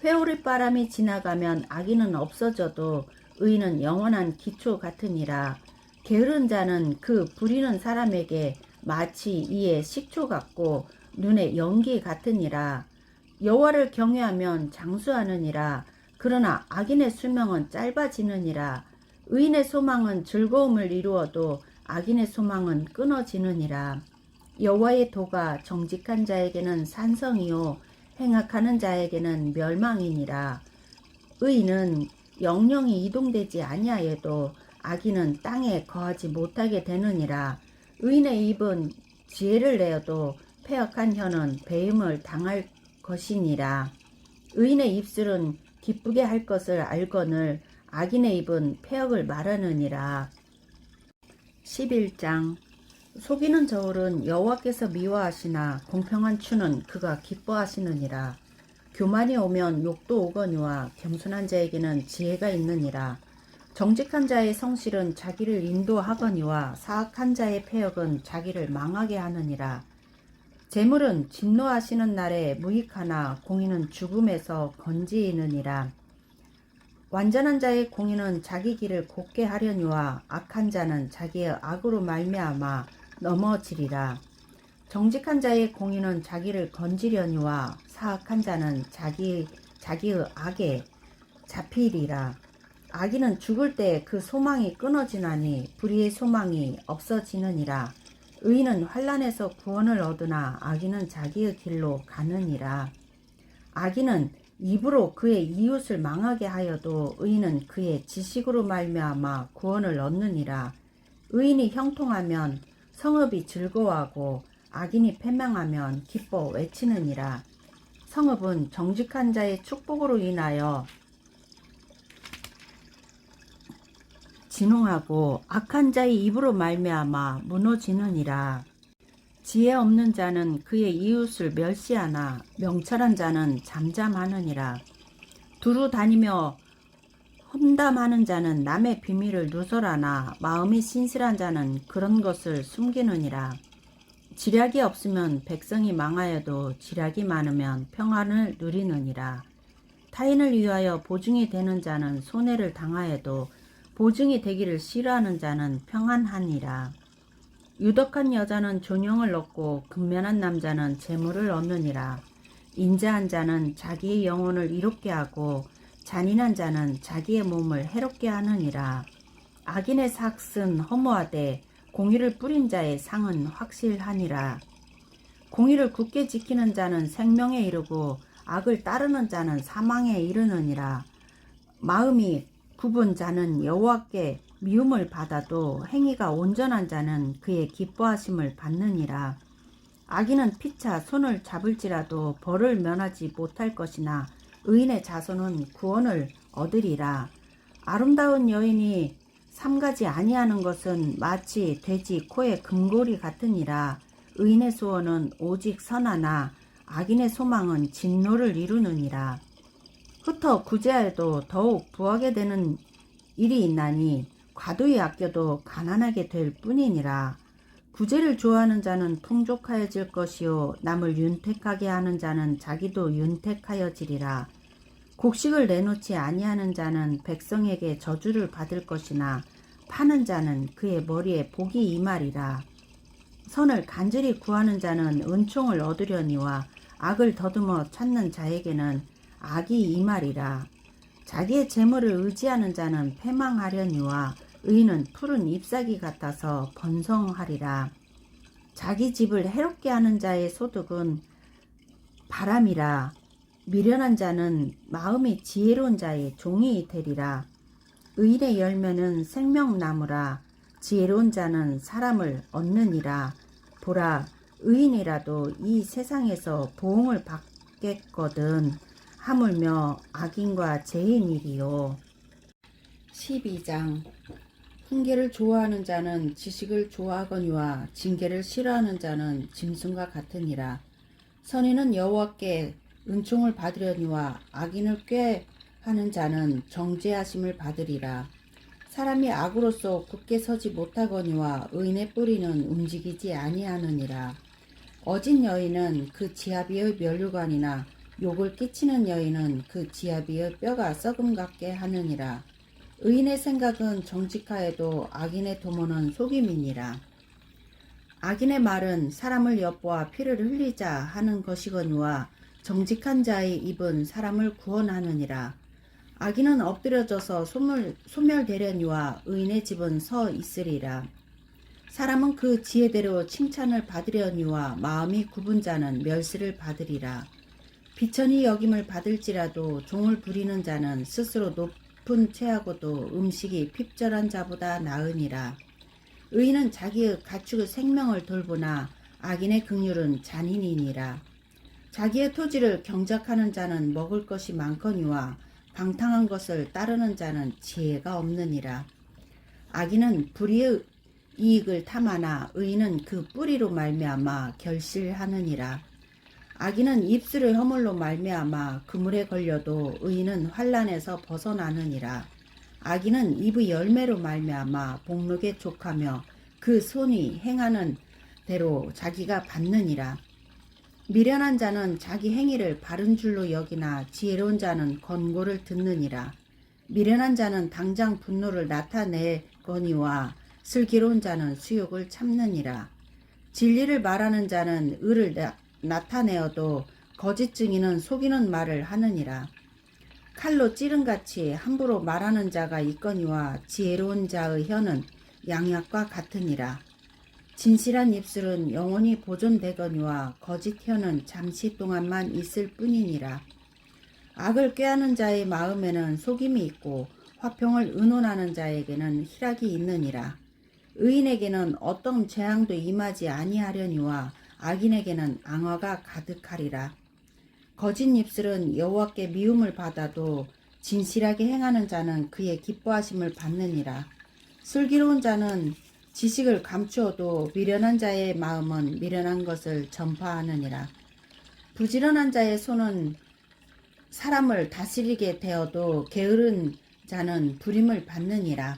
회오리 바람이 지나가면 악인은 없어져도 의인은 영원한 기초 같으니라. 게으른 자는 그 부리는 사람에게 마치 이에 식초 같고 눈에 연기 같으니라. 여호와를 경외하면 장수하느니라. 그러나 악인의 수명은 짧아지느니라. 의인의 소망은 즐거움을 이루어도 악인의 소망은 끊어지느니라. 여호와의 도가 정직한 자에게는 산성이요 행악하는 자에게는 멸망이니라. 의인은 영영이 이동되지 아니하여도 악인은 땅에 거하지 못하게 되느니라. 의인의 입은 지혜를 내어도 패역한 혀는 배임을 당할 것이니라. 의인의 입술은 기쁘게 할 것을 알거늘 악인의 입은 패역을 말하느니라. 11장. 속이는 저울은 여호와께서 미워하시나 공평한 추는 그가 기뻐하시느니라. 교만이 오면 욕도 오거니와 겸손한 자에게는 지혜가 있느니라. 정직한 자의 성실은 자기를 인도하거니와 사악한 자의 패역은 자기를 망하게 하느니라. 재물은 진노하시는 날에 무익하나 공의는 죽음에서 건지이느니라. 완전한 자의 공의는 자기 길을 곧게 하려니와 악한 자는 자기의 악으로 말미암아 넘어지리라. 정직한 자의 공의는 자기를 건지려니와 사악한 자는 자기의 악에 잡히리라. 악인은 죽을 때 그 소망이 끊어지나니 불의의 소망이 없어지느니라. 의인은 환난에서 구원을 얻으나 악인은 자기의 길로 가느니라. 악인은 입으로 그의 이웃을 망하게 하여도 의인은 그의 지식으로 말미암아 구원을 얻느니라. 의인이 형통하면 성읍이 즐거워하고 악인이 패망하면 기뻐 외치느니라. 성읍은 정직한 자의 축복으로 인하여 진흥하고 악한 자의 입으로 말미암아 무너지느니라. 지혜 없는 자는 그의 이웃을 멸시하나 명철한 자는 잠잠하느니라. 두루 다니며 험담하는 자는 남의 비밀을 누설하나 마음이 신실한 자는 그런 것을 숨기느니라. 지략이 없으면 백성이 망하여도 지략이 많으면 평안을 누리느니라. 타인을 위하여 보증이 되는 자는 손해를 당하여도 보증이 되기를 싫어하는 자는 평안하니라. 유덕한 여자는 존영을 얻고 근면한 남자는 재물을 얻느니라. 인자한 자는 자기의 영혼을 이롭게 하고 잔인한 자는 자기의 몸을 해롭게 하느니라. 악인의 삭은 허무하되 공의를 뿌린 자의 상은 확실하니라. 공의를 굳게 지키는 자는 생명에 이르고 악을 따르는 자는 사망에 이르느니라. 마음이 굽은 자는 여호와께 미움을 받아도 행위가 온전한 자는 그의 기뻐하심을 받느니라. 악인은 피차 손을 잡을지라도 벌을 면하지 못할 것이나 의인의 자손은 구원을 얻으리라. 아름다운 여인이 삼가지 아니하는 것은 마치 돼지 코의 금고리 같으니라. 의인의 소원은 오직 선하나 악인의 소망은 진노를 이루느니라. 흩어 구제하여도 더욱 부하게 되는 일이 있나니 과도히 아껴도 가난하게 될 뿐이니라. 구제를 좋아하는 자는 풍족하여질 것이요 남을 윤택하게 하는 자는 자기도 윤택하여지리라. 곡식을 내놓지 아니하는 자는 백성에게 저주를 받을 것이나 파는 자는 그의 머리에 복이 임하리라. 선을 간절히 구하는 자는 은총을 얻으려니와 악을 더듬어 찾는 자에게는 악이 임하리라. 자기의 재물을 의지하는 자는 패망하려니와 의인은 푸른 잎사귀 같아서 번성하리라. 자기 집을 해롭게 하는 자의 소득은 바람이라. 미련한 자는 마음이 지혜로운 자의 종이 되리라. 의인의 열매는 생명나무라. 지혜로운 자는 사람을 얻느니라. 보라, 의인이라도 이 세상에서 보응을 받겠거든 하물며 악인과 죄인이리요. 12장. 훈계를 좋아하는 자는 지식을 좋아하거니와 징계를 싫어하는 자는 짐승과 같으니라. 선인은 여호와께 은총을 받으려니와 악인을 꾀하는 자는 정죄하심을 받으리라. 사람이 악으로서 굳게 서지 못하거니와 의인의 뿌리는 움직이지 아니하느니라. 어진 여인은 그 지아비의 면류관이나 욕을 끼치는 여인은 그 지아비의 뼈가 썩음 같게 하느니라. 의인의 생각은 정직하여도 악인의 도모는 속임이니라. 악인의 말은 사람을 엿보아 피를 흘리자 하는 것이거니와 정직한 자의 입은 사람을 구원하느니라. 악인은 엎드려져서 소멸되려니와 의인의 집은 서 있으리라. 사람은 그 지혜대로 칭찬을 받으려니와 마음이 굽은 자는 멸시를 받으리라. 비천히 여김을 받을지라도 종을 부리는 자는 스스로 높은 채하고도 음식이 핍절한 자보다 나으니라. 의인은 자기의 가축의 생명을 돌보나 악인의 긍휼은 잔인이니라. 자기의 토지를 경작하는 자는 먹을 것이 많거니와 방탕한 것을 따르는 자는 지혜가 없느니라. 악인은 불의의 이익을 탐하나 의인은 그 뿌리로 말미암아 결실하느니라. 악인은 입술의 허물로 말미암아 그물에 걸려도 의인은 환난에서 벗어나느니라. 악인은 입의 열매로 말미암아 복록에 족하며 그 손이 행하는 대로 자기가 받느니라. 미련한 자는 자기 행위를 바른 줄로 여기나 지혜로운 자는 권고를 듣느니라. 미련한 자는 당장 분노를 나타내거니와 슬기로운 자는 수욕을 참느니라. 진리를 말하는 자는 의를 나타내어도 거짓 증인은 속이는 말을 하느니라. 칼로 찌른같이 함부로 말하는 자가 있거니와 지혜로운 자의 혀는 양약과 같으니라. 진실한 입술은 영원히 보존되거니와 거짓 혀는 잠시 동안만 있을 뿐이니라. 악을 꾀하는 자의 마음에는 속임이 있고 화평을 의논하는 자에게는 희락이 있느니라. 의인에게는 어떤 재앙도 임하지 아니하려니와 악인에게는 앙화가 가득하리라. 거짓 입술은 여호와께 미움을 받아도 진실하게 행하는 자는 그의 기뻐하심을 받느니라. 슬기로운 자는 지식을 감추어도 미련한 자의 마음은 미련한 것을 전파하느니라. 부지런한 자의 손은 사람을 다스리게 되어도 게으른 자는 부림을 받느니라.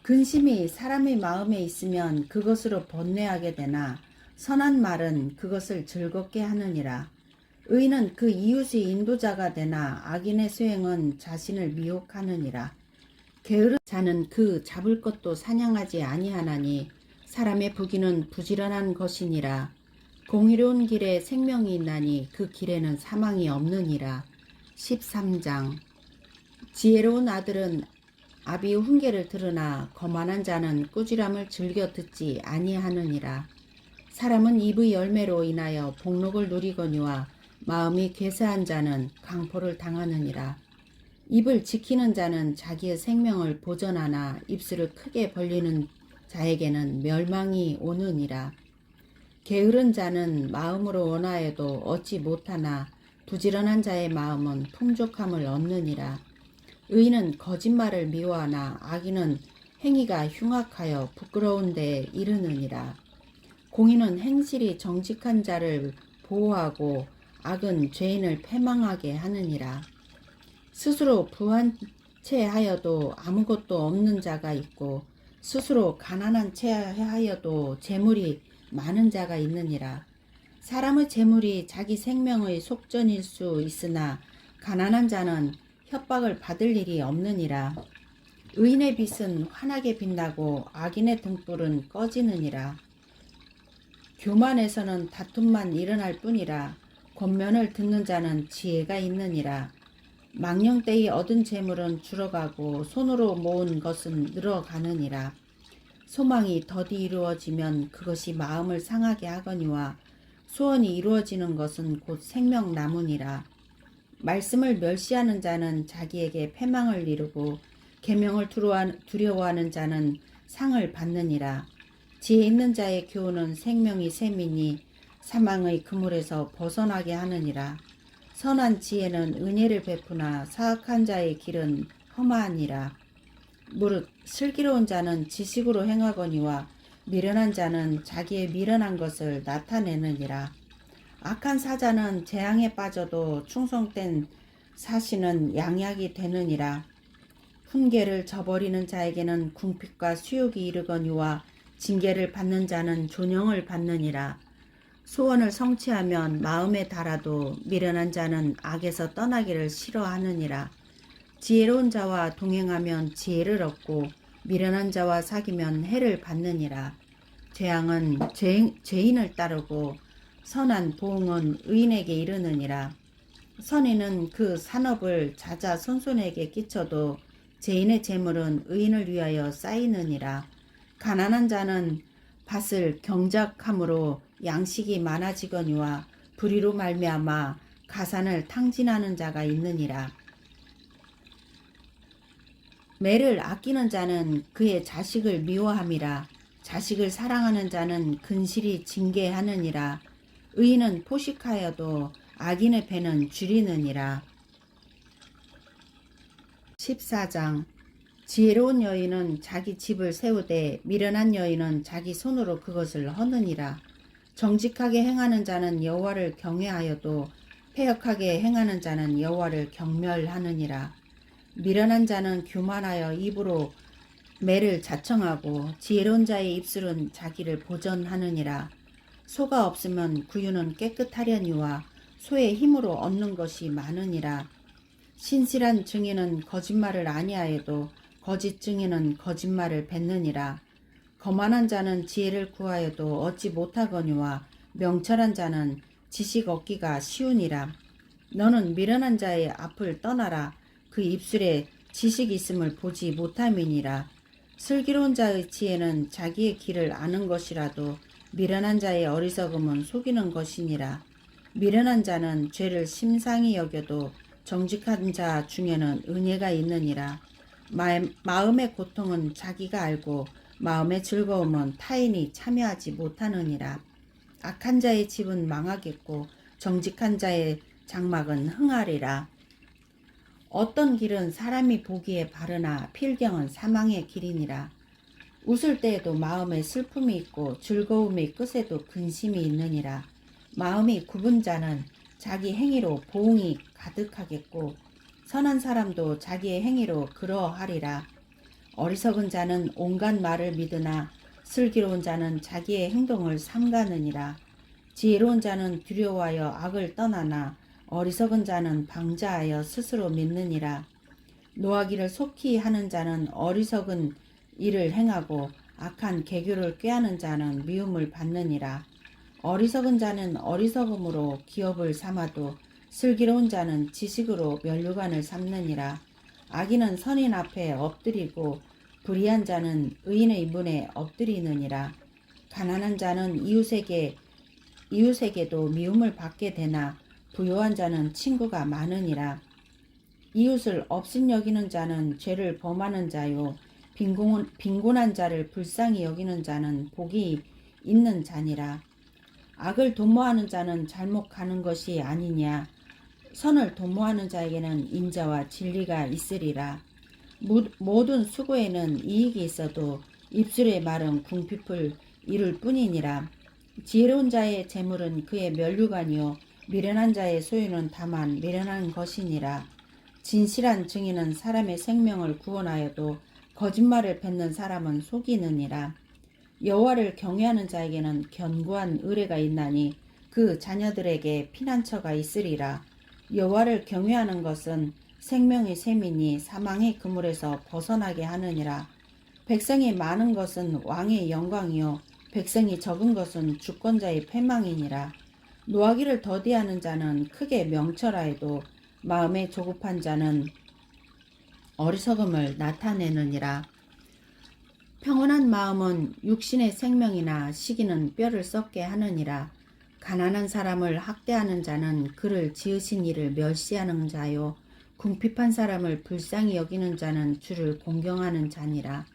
근심이 사람의 마음에 있으면 그것으로 번뇌하게 되나 선한 말은 그것을 즐겁게 하느니라. 의인은 그 이웃의 인도자가 되나 악인의 수행은 자신을 미혹하느니라. 게으른 자는 그 잡을 것도 사냥하지 아니하나니 사람의 부귀는 부지런한 것이니라. 공의로운 길에 생명이 있나니 그 길에는 사망이 없느니라. 13장. 지혜로운 아들은 아비의 훈계를 들으나 거만한 자는 꾸지람을 즐겨 듣지 아니하느니라. 사람은 입의 열매로 인하여 복록을 누리거니와 마음이 괴사한 자는 강포를 당하느니라. 입을 지키는 자는 자기의 생명을 보전하나 입술을 크게 벌리는 자에게는 멸망이 오느니라. 게으른 자는 마음으로 원하여도 얻지 못하나 부지런한 자의 마음은 풍족함을 얻느니라. 의인은 거짓말을 미워하나 악인은 행위가 흉악하여 부끄러운 데에 이르느니라. 공의는 행실이 정직한 자를 보호하고 악은 죄인을 패망하게 하느니라. 스스로 부한 채 하여도 아무것도 없는 자가 있고 스스로 가난한 채 하여도 재물이 많은 자가 있느니라. 사람의 재물이 자기 생명의 속전일 수 있으나 가난한 자는 협박을 받을 일이 없느니라. 의인의 빛은 환하게 빛나고 악인의 등불은 꺼지느니라. 교만에서는 다툼만 일어날 뿐이라. 권면을 듣는 자는 지혜가 있느니라. 망령 때에 얻은 재물은 줄어가고 손으로 모은 것은 늘어가느니라. 소망이 더디 이루어지면 그것이 마음을 상하게 하거니와 소원이 이루어지는 것은 곧 생명나무니라. 말씀을 멸시하는 자는 자기에게 패망을 이루고 계명을 두려워하는 자는 상을 받느니라. 지혜 있는 자의 교훈은 생명이 샘이니 사망의 그물에서 벗어나게 하느니라. 선한 지혜는 은혜를 베푸나 사악한 자의 길은 험하니라. 무릇 슬기로운 자는 지식으로 행하거니와 미련한 자는 자기의 미련한 것을 나타내느니라. 악한 사자는 재앙에 빠져도 충성된 사신은 양약이 되느니라. 훈계를 저버리는 자에게는 궁핍과 수욕이 이르거니와 징계를 받는 자는 존영을 받느니라. 소원을 성취하면 마음에 달아도 미련한 자는 악에서 떠나기를 싫어하느니라. 지혜로운 자와 동행하면 지혜를 얻고 미련한 자와 사귀면 해를 받느니라. 재앙은 죄인을 따르고 선한 보응은 의인에게 이르느니라. 선인은 그 산업을 자자손손에게 끼쳐도 죄인의 재물은 의인을 위하여 쌓이느니라. 가난한 자는 밭을 경작함으로 양식이 많아지거니와 불의로 말미암아 가산을 탕진하는 자가 있느니라. 매를 아끼는 자는 그의 자식을 미워함이라. 자식을 사랑하는 자는 근실히 징계하느니라. 의인은 포식하여도 악인의 배는 줄이느니라. 14장. 지혜로운 여인은 자기 집을 세우되 미련한 여인은 자기 손으로 그것을 허느니라. 정직하게 행하는 자는 여호와를 경외하여도 패역하게 행하는 자는 여호와를 경멸하느니라. 미련한 자는 교만하여 입으로 매를 자청하고 지혜로운 자의 입술은 자기를 보전하느니라. 소가 없으면 구유는 깨끗하려니와 소의 힘으로 얻는 것이 많으니라. 신실한 증인은 거짓말을 아니하여도 거짓 증인은 거짓말을 뱉느니라. 거만한 자는 지혜를 구하여도 얻지 못하거니와 명철한 자는 지식 얻기가 쉬우니라. 너는 미련한 자의 앞을 떠나라. 그 입술에 지식 있음을 보지 못함이니라. 슬기로운 자의 지혜는 자기의 길을 아는 것이라도 미련한 자의 어리석음은 속이는 것이니라. 미련한 자는 죄를 심상히 여겨도 정직한 자 중에는 은혜가 있느니라. 마음의 고통은 자기가 알고 마음의 즐거움은 타인이 참여하지 못하느니라. 악한 자의 집은 망하겠고 정직한 자의 장막은 흥하리라. 어떤 길은 사람이 보기에 바르나 필경은 사망의 길이니라. 웃을 때에도 마음에 슬픔이 있고 즐거움의 끝에도 근심이 있느니라. 마음이 굽은 자는 자기 행위로 보응이 가득하겠고 선한 사람도 자기의 행위로 그러하리라. 어리석은 자는 온갖 말을 믿으나 슬기로운 자는 자기의 행동을 삼가느니라. 지혜로운 자는 두려워하여 악을 떠나나 어리석은 자는 방자하여 스스로 믿느니라. 노하기를 속히 하는 자는 어리석은 일을 행하고 악한 계교를 꾀하는 자는 미움을 받느니라. 어리석은 자는 어리석음으로 기업을 삼아도 슬기로운 자는 지식으로 면류관을 삼느니라. 악인은 선인 앞에 엎드리고 불의한 자는 의인의 문에 엎드리느니라. 가난한 자는 이웃에게도 미움을 받게 되나 부요한 자는 친구가 많으니라. 이웃을 업신여기는 자는 죄를 범하는 자요 빈곤한 자를 불쌍히 여기는 자는 복이 있는 자니라. 악을 도모하는 자는 잘못 가는 것이 아니냐. 선을 도모하는 자에게는 인자와 진리가 있으리라. 모든 수고에는 이익이 있어도 입술의 말은 궁핍을 이룰 뿐이니라. 지혜로운 자의 재물은 그의 면류관이요 미련한 자의 소유는 다만 미련한 것이니라. 진실한 증인은 사람의 생명을 구원하여도 거짓말을 뱉는 사람은 속이느니라. 여호와를 경외하는 자에게는 견고한 의뢰가 있나니 그 자녀들에게 피난처가 있으리라. 여호와를 경외하는 것은 생명의 셈이니 사망의 그물에서 벗어나게 하느니라. 백성이 많은 것은 왕의 영광이요 백성이 적은 것은 주권자의 패망이니라. 노하기를 더디하는 자는 크게 명철하여도 마음에 조급한 자는 어리석음을 나타내느니라. 평온한 마음은 육신의 생명이나 시기는 뼈를 썩게 하느니라. 가난한 사람을 학대하는 자는 그를 지으신 이를 멸시하는 자요 궁핍한 사람을 불쌍히 여기는 자는 주를 공경하는 자니라.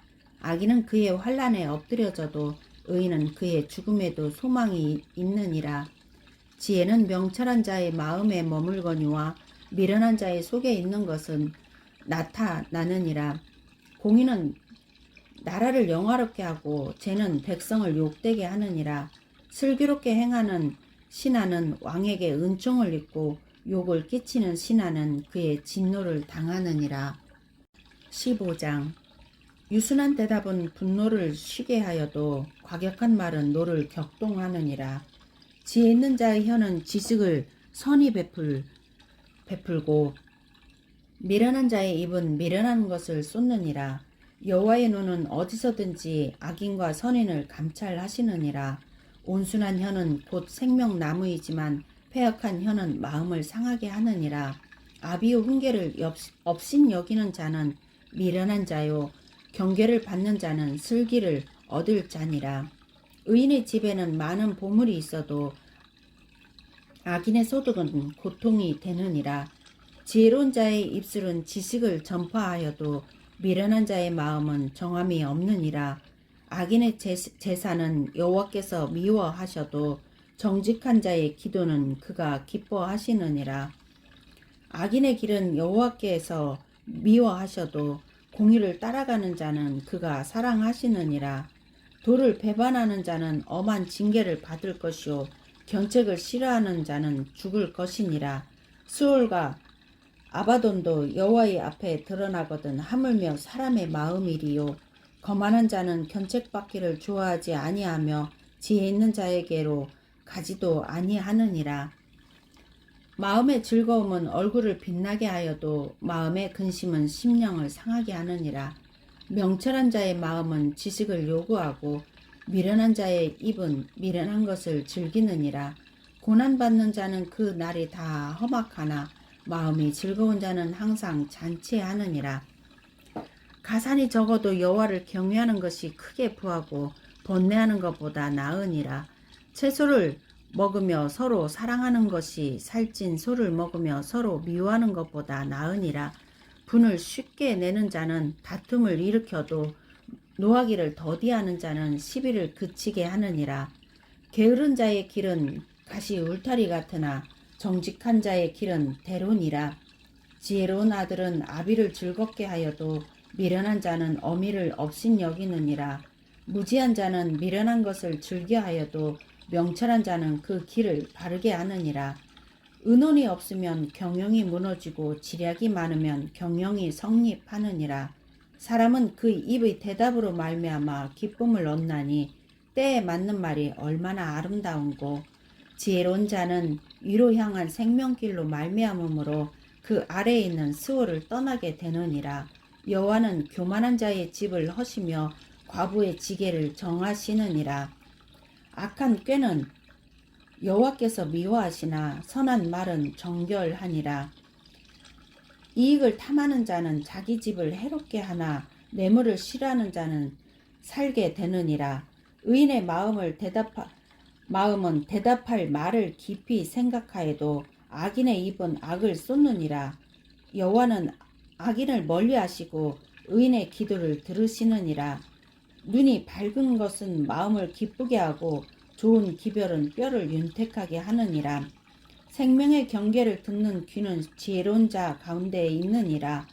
악인은 그의 환난에 엎드려져도 의인은 그의 죽음에도 소망이 있느니라. 지혜는 명철한 자의 마음에 머물거니와 미련한 자의 속에 있는 것은 나타나느니라. 공의는 나라를 영화롭게 하고 죄는 백성을 욕되게 하느니라. 슬기롭게 행하는 신하는 왕에게 은총을 입고 욕을 끼치는 신하는 그의 진노를 당하느니라. 15장. 유순한 대답은 분노를 쉬게 하여도 과격한 말은 노를 격동하느니라. 지혜 있는 자의 혀는 지식을 선히 베풀고 미련한 자의 입은 미련한 것을 쏟느니라. 여호와의 눈은 어디서든지 악인과 선인을 감찰하시느니라. 온순한 혀는 곧 생명나무이지만 패역한 혀는 마음을 상하게 하느니라. 아비의 훈계를 업신 여기는 자는 미련한 자요 경계를 받는 자는 슬기를 얻을 자니라. 의인의 집에는 많은 보물이 있어도 악인의 소득은 고통이 되느니라. 지혜로운 자의 입술은 지식을 전파하여도 미련한 자의 마음은 정함이 없느니라. 악인의 제사는 여호와께서 미워하셔도 정직한 자의 기도는 그가 기뻐하시느니라. 악인의 길은 여호와께서 미워하셔도 공의를 따라가는 자는 그가 사랑하시느니라. 도를 배반하는 자는 엄한 징계를 받을 것이요 견책을 싫어하는 자는 죽을 것이니라. 수올과 아바돈도 여호와의 앞에 드러나거든 하물며 사람의 마음이리요. 거만한 자는 견책받기를 좋아하지 아니하며 지혜 있는 자에게로 가지도 아니하느니라. 마음의 즐거움은 얼굴을 빛나게 하여도 마음의 근심은 심령을 상하게 하느니라. 명철한 자의 마음은 지식을 요구하고 미련한 자의 입은 미련한 것을 즐기느니라. 고난받는 자는 그 날이 다 험악하나 마음이 즐거운 자는 항상 잔치하느니라. 가산이 적어도 여호와를 경외하는 것이 크게 부하고 번뇌하는 것보다 나으니라. 채소를 먹으며 서로 사랑하는 것이 살찐 소를 먹으며 서로 미워하는 것보다 나으니라. 분을 쉽게 내는 자는 다툼을 일으켜도 노하기를 더디하는 자는 시비를 그치게 하느니라. 게으른 자의 길은 가시 울타리 같으나 정직한 자의 길은 대로니라. 지혜로운 아들은 아비를 즐겁게 하여도 미련한 자는 어미를 업신 여기느니라. 무지한 자는 미련한 것을 즐겨하여도 명철한 자는 그 길을 바르게 하느니라. 의논이 없으면 경영이 무너지고 지략이 많으면 경영이 성립하느니라. 사람은 그 입의 대답으로 말미암아 기쁨을 얻나니 때에 맞는 말이 얼마나 아름다운고. 지혜로운 자는 위로 향한 생명길로 말미암으므로 그 아래에 있는 스올을 떠나게 되느니라. 여호와는 교만한 자의 집을 허시며 과부의 지게를 정하시느니라. 악한 꾀는 여호와께서 미워하시나 선한 말은 정결하니라. 이익을 탐하는 자는 자기 집을 해롭게 하나 뇌물을 싫어하는 자는 살게 되느니라. 의인의 마음은 대답할 말을 깊이 생각하여도 악인의 입은 악을 쏟느니라. 여호와는 악인을 멀리하시고 의인의 기도를 들으시느니라. 눈이 밝은 것은 마음을 기쁘게 하고 좋은 기별은 뼈를 윤택하게 하느니라. 생명의 경계를 듣는 귀는 지혜로운 자 가운데에 있느니라.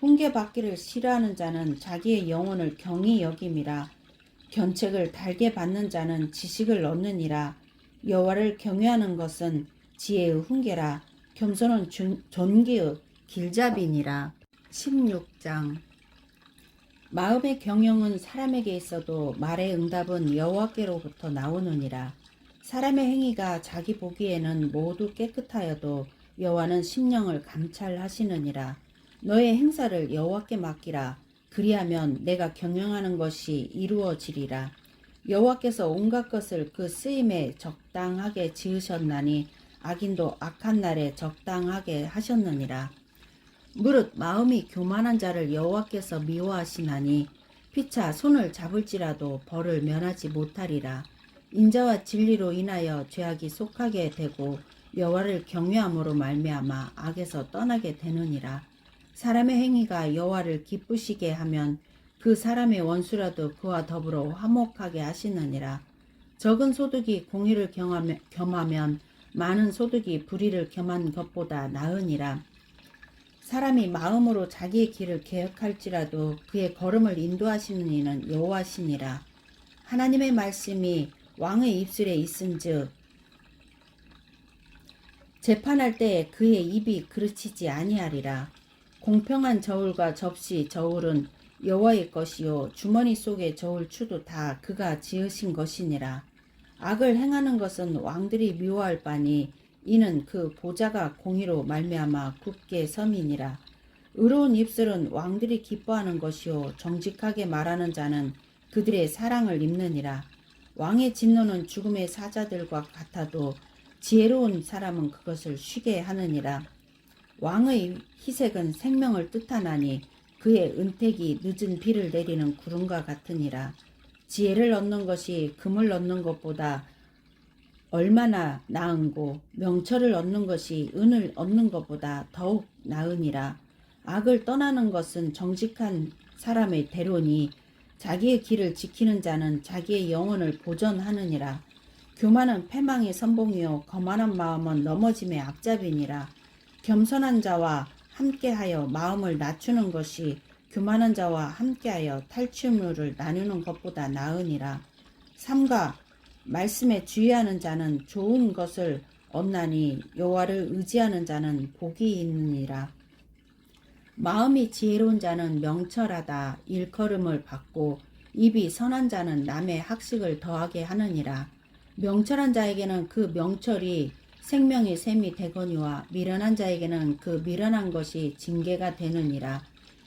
훈계받기를 싫어하는 자는 자기의 영혼을 경히 여김이라. 견책을 달게 받는 자는 지식을 얻느니라. 여호와를 경외하는 것은 지혜의 훈계라. 겸손은 존귀의 길잡이니라. 16장. 마음의 경영은 사람에게 있어도 말의 응답은 여호와께로부터 나오느니라. 사람의 행위가 자기 보기에는 모두 깨끗하여도 여호와는 심령을 감찰하시느니라. 너의 행사를 여호와께 맡기라. 그리하면 내가 경영하는 것이 이루어지리라. 여호와께서 온갖 것을 그 쓰임에 적당하게 지으셨나니 악인도 악한 날에 적당하게 하셨느니라. 무릇 마음이 교만한 자를 여호와께서 미워하시나니 피차 손을 잡을지라도 벌을 면하지 못하리라. 인자와 진리로 인하여 죄악이 속하게 되고 여호와를 경외함으로 말미암아 악에서 떠나게 되느니라. 사람의 행위가 여호와를 기쁘시게 하면 그 사람의 원수라도 그와 더불어 화목하게 하시느니라. 적은 소득이 공의를 겸하면 많은 소득이 불의를 겸한 것보다 나으니라. 사람이 마음으로 자기의 길을 계획할지라도 그의 걸음을 인도하시는 이는 여호와시니라. 하나님의 말씀이 왕의 입술에 있은즉 재판할 때에 그의 입이 그르치지 아니하리라. 공평한 저울과 접시 저울은 여호와의 것이요 주머니 속의 저울 추도 다 그가 지으신 것이니라. 악을 행하는 것은 왕들이 미워할 바니 이는 그 보좌가 공의로 말미암아 굳게 섬이니라. 의로운 입술은 왕들이 기뻐하는 것이요 정직하게 말하는 자는 그들의 사랑을 입느니라. 왕의 진노는 죽음의 사자들과 같아도 지혜로운 사람은 그것을 쉬게 하느니라. 왕의 희색은 생명을 뜻하나니 그의 은택이 늦은 비를 내리는 구름과 같으니라. 지혜를 얻는 것이 금을 얻는 것보다 얼마나 나은고 명철을 얻는 것이 은을 얻는 것보다 더욱 나으니라. 악을 떠나는 것은 정직한 사람의 대로니 자기의 길을 지키는 자는 자기의 영혼을 보전하느니라. 교만은 패망의 선봉이요 거만한 마음은 넘어짐의 앞잡이니라. 겸손한 자와 함께하여 마음을 낮추는 것이 교만한 자와 함께하여 탈취물을 나누는 것보다 나으니라. 삼가 말씀에 주의하는 자는 좋은 것을 얻나니 여호와를 의지하는 자는 복이 있느니라. 마음이 지혜로운 자는 명철하다 일컬음을 받고 입이 선한 자는 남의 학식을 더하게 하느니라. 명철한 자에게는 그 명철이 생명의 샘이 되거니와 미련한 자에게는 그 미련한 것이 징계가 되느니라.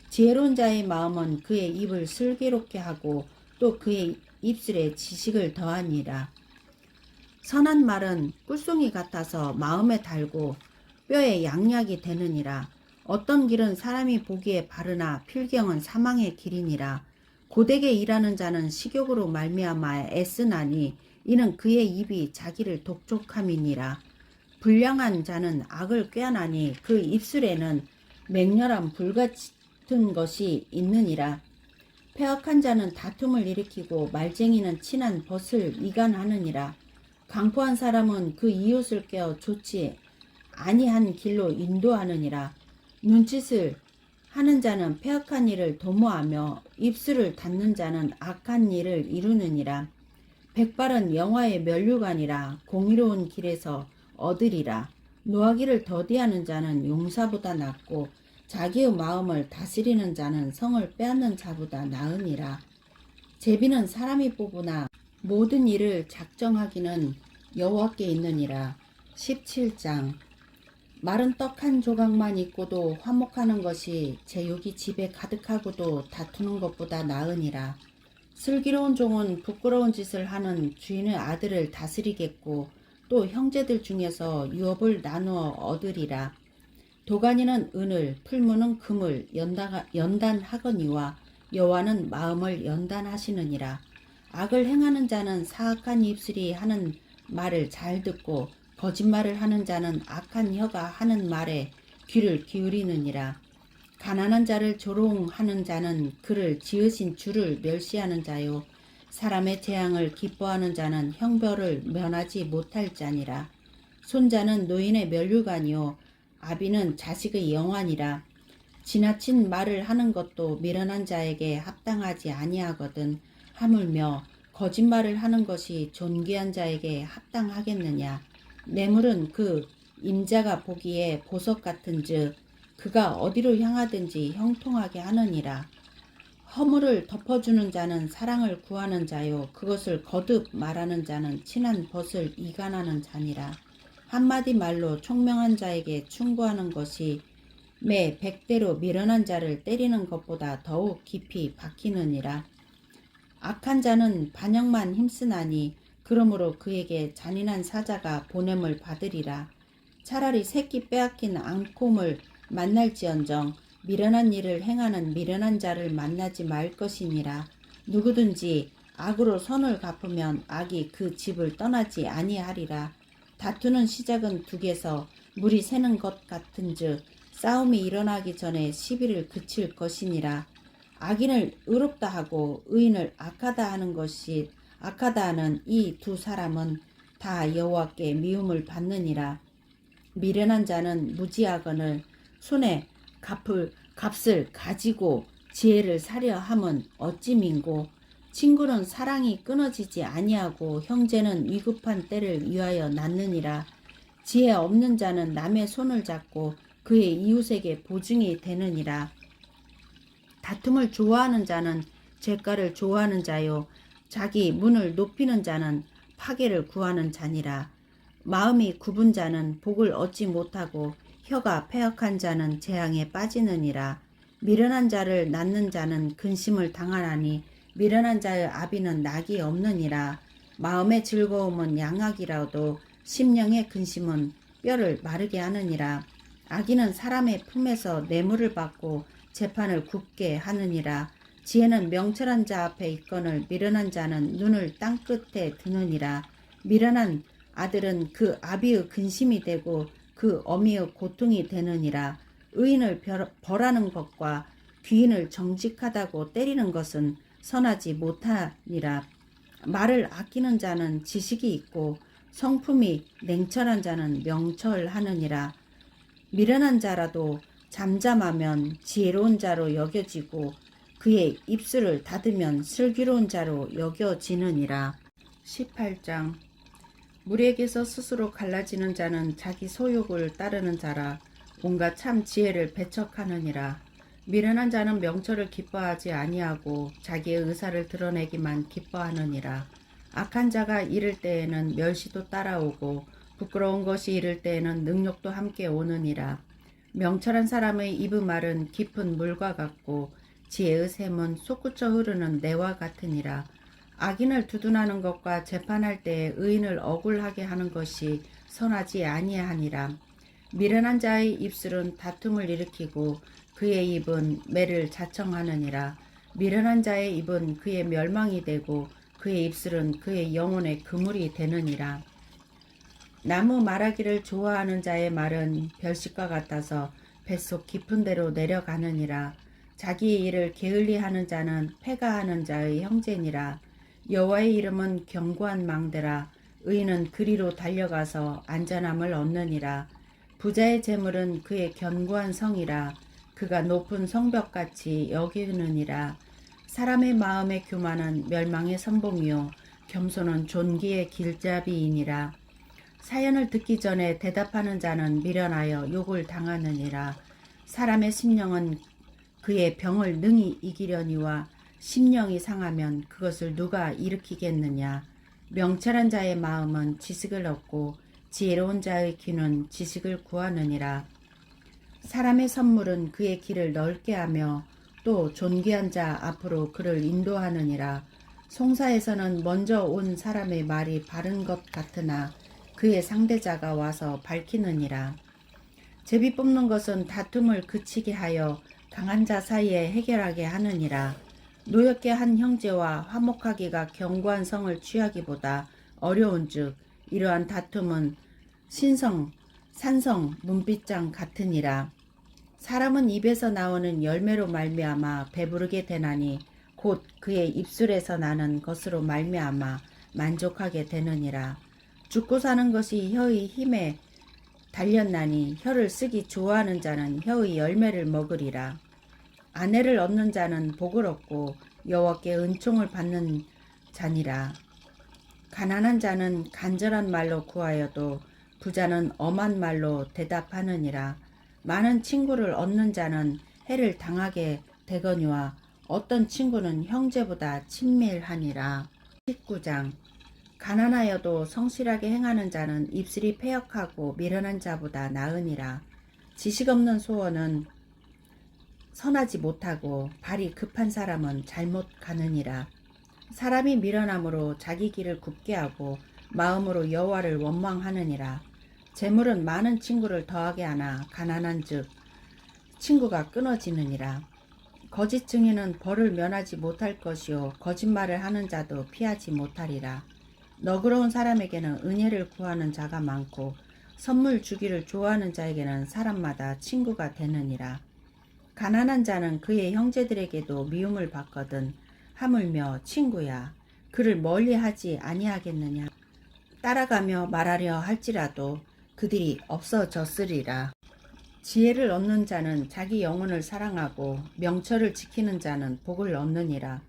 지혜로운 자의 마음은 그의 입을 슬기롭게 하고 또 그의 입술에 지식을 더하니라. 선한 말은 꿀송이 같아서 마음에 달고 뼈에 양약이 되느니라. 어떤 길은 사람이 보기에 바르나 필경은 사망의 길이니라. 고되게 일하는 자는 식욕으로 말미암아 애쓰나니 이는 그의 입이 자기를 독촉함이니라. 불량한 자는 악을 꾀하나니 그 입술에는 맹렬한 불같은 것이 있느니라. 패역한 자는 다툼을 일으키고 말쟁이는 친한 벗을 이간하느니라. 강포한 사람은 그 이웃을 깨어 좋지 아니한 길로 인도하느니라. 눈짓을 하는 자는 패역한 일을 도모하며 입술을 닫는 자는 악한 일을 이루느니라. 백발은 영화의 면류관이라 공의로운 길에서 얻으리라. 노하기를 더디하는 자는 용사보다 낫고 자기의 마음을 다스리는 자는 성을 빼앗는 자보다 나으니라. 제비는 사람이 뽑으나 모든 일을 작정하기는 여호와께 있느니라. 17장 마른 떡 한 조각만 있고도 화목하는 것이 제육이 집에 가득하고도 다투는 것보다 나으니라. 슬기로운 종은 부끄러운 짓을 하는 주인의 아들을 다스리겠고 또 형제들 중에서 유업을 나누어 얻으리라. 도가니는 은을 풀무는 금을 연단하거니와 여호와는 마음을 연단하시느니라. 악을 행하는 자는 사악한 입술이 하는 말을 잘 듣고 거짓말을 하는 자는 악한 혀가 하는 말에 귀를 기울이느니라. 가난한 자를 조롱하는 자는 그를 지으신 주를 멸시하는 자요 사람의 재앙을 기뻐하는 자는 형벌을 면하지 못할 자니라. 손자는 노인의 면류관이요 아비는 자식의 영환이라. 지나친 말을 하는 것도 미련한 자에게 합당하지 아니하거든 하물며 거짓말을 하는 것이 존귀한 자에게 합당하겠느냐. 뇌물은 그 임자가 보기에 보석 같은즉 그가 어디로 향하든지 형통하게 하느니라. 허물을 덮어주는 자는 사랑을 구하는 자요 그것을 거듭 말하는 자는 친한 벗을 이간하는 자니라. 한마디 말로 총명한 자에게 충고하는 것이 매 100대로 미련한 자를 때리는 것보다 더욱 깊이 박히느니라. 악한 자는 반역만 힘쓰나니 그러므로 그에게 잔인한 사자가 보냄을 받으리라. 차라리 새끼 빼앗긴 앙콤을 만날지언정 미련한 일을 행하는 미련한 자를 만나지 말 것이니라. 누구든지 악으로 선을 갚으면 악이 그 집을 떠나지 아니하리라. 다투는 시작은 둑에서 물이 새는 것 같은즉 싸움이 일어나기 전에 시비를 그칠 것이니라. 악인을 의롭다 하고 의인을 악하다 하는 이 두 사람은 다 여호와께 미움을 받느니라. 미련한 자는 무지하거늘 손에 값을 가지고 지혜를 사려 함은 어찌 민고. 친구는 사랑이 끊어지지 아니하고 형제는 위급한 때를 위하여 낳느니라. 지혜 없는 자는 남의 손을 잡고 그의 이웃에게 보증이 되느니라. 다툼을 좋아하는 자는 죄가를 좋아하는 자요 자기 문을 높이는 자는 파괴를 구하는 자니라. 마음이 굽은 자는 복을 얻지 못하고 혀가 패역한 자는 재앙에 빠지느니라. 미련한 자를 낳는 자는 근심을 당하나니 미련한 자의 아비는 낙이 없느니라. 마음의 즐거움은 양악이라도 심령의 근심은 뼈를 마르게 하느니라. 악인은 사람의 품에서 뇌물을 받고 재판을 굽게 하느니라. 지혜는 명철한 자 앞에 있거늘 미련한 자는 눈을 땅끝에 드느니라. 미련한 아들은 그 아비의 근심이 되고 그 어미의 고통이 되느니라. 의인을 벌하는 것과 귀인을 정직하다고 때리는 것은 선하지 못하니라. 말을 아끼는 자는 지식이 있고 성품이 냉철한 자는 명철하느니라. 미련한 자라도 잠잠하면 지혜로운 자로 여겨지고 그의 입술을 닫으면 슬기로운 자로 여겨지느니라. 18장 물에게서 스스로 갈라지는 자는 자기 소욕을 따르는 자라. 온갖 참 지혜를 배척하느니라. 미련한 자는 명철을 기뻐하지 아니하고 자기의 의사를 드러내기만 기뻐하느니라. 악한 자가 이를 때에는 멸시도 따라오고 부끄러운 것이 이를 때에는 능욕도 함께 오느니라. 명철한 사람의 입의 말은 깊은 물과 같고 지혜의 샘은 솟구쳐 흐르는 내와 같으니라. 악인을 두둔하는 것과 재판할 때에 의인을 억울하게 하는 것이 선하지 아니하니라. 미련한 자의 입술은 다툼을 일으키고 그의 입은 매를 자청하느니라. 미련한 자의 입은 그의 멸망이 되고 그의 입술은 그의 영혼의 그물이 되느니라. 나무 말하기를 좋아하는 자의 말은 별식과 같아서 뱃속 깊은 데로 내려가느니라. 자기의 일을 게을리하는 자는 패가하는 자의 형제니라. 여호와의 이름은 견고한 망대라. 의인은 그리로 달려가서 안전함을 얻느니라. 부자의 재물은 그의 견고한 성이라. 그가 높은 성벽같이 여기느니라. 사람의 마음의 교만은 멸망의 선봉이요 겸손은 존귀의 길잡이이니라. 사연을 듣기 전에 대답하는 자는 미련하여 욕을 당하느니라. 사람의 심령은 그의 병을 능히 이기려니와 심령이 상하면 그것을 누가 일으키겠느냐. 명철한 자의 마음은 지식을 얻고 지혜로운 자의 귀는 지식을 구하느니라. 사람의 선물은 그의 길을 넓게 하며 또 존귀한 자 앞으로 그를 인도하느니라. 송사에서는 먼저 온 사람의 말이 바른 것 같으나 그의 상대자가 와서 밝히느니라. 제비 뽑는 것은 다툼을 그치게 하여 강한 자 사이에 해결하게 하느니라. 노엽게 한 형제와 화목하기가 견고한 성을 취하기보다 어려운즉 이러한 다툼은 산성 문빗장 같으니라. 사람은 입에서 나오는 열매로 말미암아 배부르게 되나니 곧 그의 입술에서 나는 것으로 말미암아 만족하게 되느니라. 죽고 사는 것이 혀의 힘에 달렸나니 혀를 쓰기 좋아하는 자는 혀의 열매를 먹으리라. 아내를 얻는 자는 복을 얻고 여호와께 은총을 받는 자니라. 가난한 자는 간절한 말로 구하여도 부자는 엄한 말로 대답하느니라. 많은 친구를 얻는 자는 해를 당하게 되거니와 어떤 친구는 형제보다 친밀하니라. 19장 가난하여도 성실하게 행하는 자는 입술이 패역하고 미련한 자보다 나으니라. 지식 없는 소원은 선하지 못하고 발이 급한 사람은 잘못 가느니라. 사람이 미련함으로 자기 길을 굽게 하고 마음으로 여호와를 원망하느니라. 재물은 많은 친구를 더하게 하나 가난한즉 친구가 끊어지느니라. 거짓 증인은 벌을 면하지 못할 것이요 거짓말을 하는 자도 피하지 못하리라. 너그러운 사람에게는 은혜를 구하는 자가 많고 선물 주기를 좋아하는 자에게는 사람마다 친구가 되느니라. 가난한 자는 그의 형제들에게도 미움을 받거든 하물며 친구야 그를 멀리하지 아니하겠느냐. 따라가며 말하려 할지라도 그들이 없어졌으리라. 지혜를 얻는 자는 자기 영혼을 사랑하고 명철을 지키는 자는 복을 얻느니라.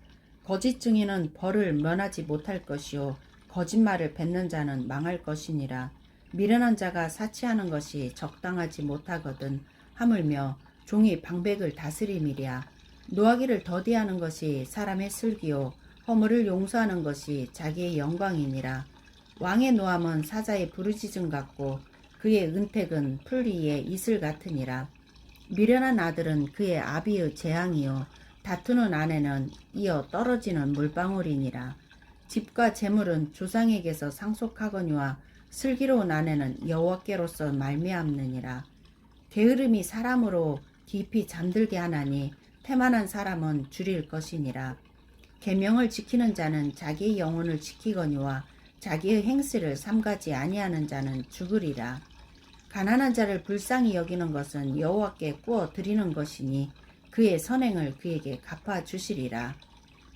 거짓 증인은 벌을 면하지 못할 것이요 거짓말을 뱉는 자는 망할 것이니라. 미련한 자가 사치하는 것이 적당하지 못하거든 하물며 종이 방백을 다스림이랴. 노하기를 더디하는 것이 사람의 슬기요 허물을 용서하는 것이 자기의 영광이니라. 왕의 노함은 사자의 부르짖음 같고 그의 은택은 풀 위의 이슬 같으니라. 미련한 아들은 그의 아비의 재앙이요 다투는 아내는 이어 떨어지는 물방울이니라. 집과 재물은 조상에게서 상속하거니와 슬기로운 아내는 여호와께로서 말미암느니라. 게으름이 사람으로 깊이 잠들게 하나니 태만한 사람은 줄일 것이니라. 계명을 지키는 자는 자기의 영혼을 지키거니와 자기의 행실을 삼가지 아니하는 자는 죽으리라. 가난한 자를 불쌍히 여기는 것은 여호와께 꾸어 드리는 것이니 그의 선행을 그에게 갚아 주시리라.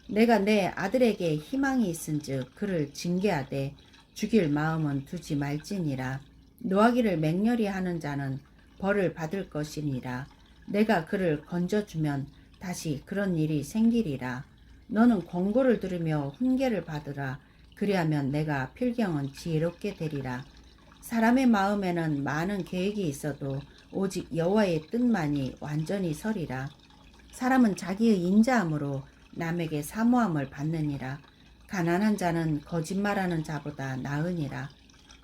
내가 내 아들에게 희망이 있은즉 그를 징계하되 죽일 마음은 두지 말지니라. 노하기를 맹렬히 하는 자는 벌을 받을 것이니라. 내가 그를 건져주면 다시 그런 일이 생기리라. 너는 권고를 들으며 훈계를 받으라. 그리하면 내가 필경은 지혜롭게 되리라. 사람의 마음에는 많은 계획이 있어도 오직 여호와의 뜻만이 완전히 서리라. 사람은 자기의 인자함으로 남에게 사모함을 받느니라. 가난한 자는 거짓말하는 자보다 나으니라.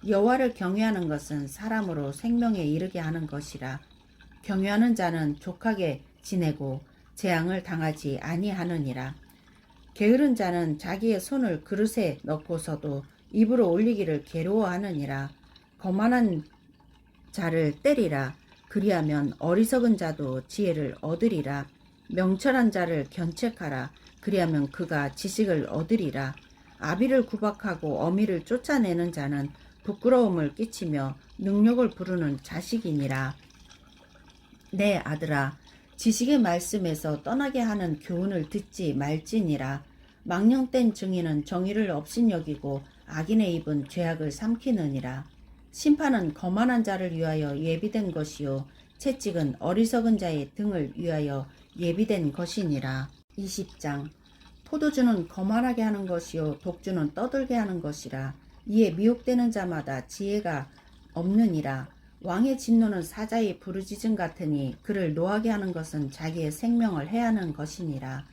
여호와를 경외하는 것은 사람으로 생명에 이르게 하는 것이라. 경외하는 자는 족하게 지내고 재앙을 당하지 아니하느니라. 게으른 자는 자기의 손을 그릇에 넣고서도 입으로 올리기를 괴로워하느니라. 거만한 자를 때리라. 그리하면 어리석은 자도 지혜를 얻으리라. 명철한 자를 견책하라. 그리하면 그가 지식을 얻으리라. 아비를 구박하고 어미를 쫓아내는 자는 부끄러움을 끼치며 능욕을 부르는 자식이니라. 내 아들아, 지식의 말씀에서 떠나게 하는 교훈을 듣지 말지니라. 망령된 증인은 정의를 업신여기고 악인의 입은 죄악을 삼키느니라. 심판은 거만한 자를 위하여 예비된 것이요 채찍은 어리석은 자의 등을 위하여 예비된 것이니라. 20장. 포도주는 거만하게 하는 것이요 독주는 떠들게 하는 것이라. 이에 미혹되는 자마다 지혜가 없느니라. 왕의 진노는 사자의 부르짖음 같으니 그를 노하게 하는 것은 자기의 생명을 해하는 것이니라.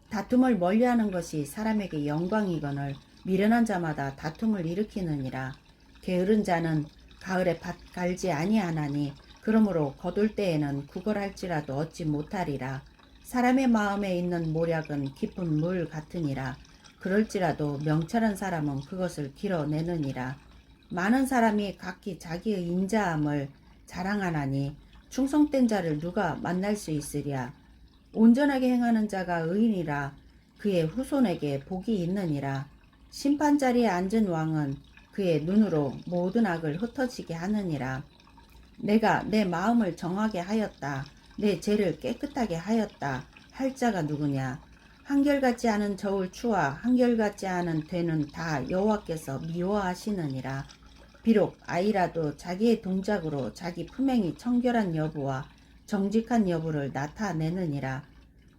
다툼을 멀리하는 것이 사람에게 영광이거늘 미련한 자마다 다툼을 일으키느니라. 게으른 자는 가을에 밭 갈지 아니하나니 그러므로 거둘 때에는 구걸할지라도 얻지 못하리라. 사람의 마음에 있는 모략은 깊은 물 같으니라. 그럴지라도 명철한 사람은 그것을 길어내느니라. 많은 사람이 각기 자기의 인자함을 자랑하나니 충성된 자를 누가 만날 수 있으랴. 온전하게 행하는 자가 의인이라. 그의 후손에게 복이 있느니라. 심판자리에 앉은 왕은 그의 눈으로 모든 악을 흩어지게 하느니라. 내가 내 마음을 정하게 하였다. 내 죄를 깨끗하게 하였다. 할 자가 누구냐. 한결같지 않은 저울 추와 한결같지 않은 되는 다 여호와께서 미워하시느니라. 비록 아이라도 자기의 동작으로 자기 품행이 청결한 여부와 정직한 여부를 나타내느니라.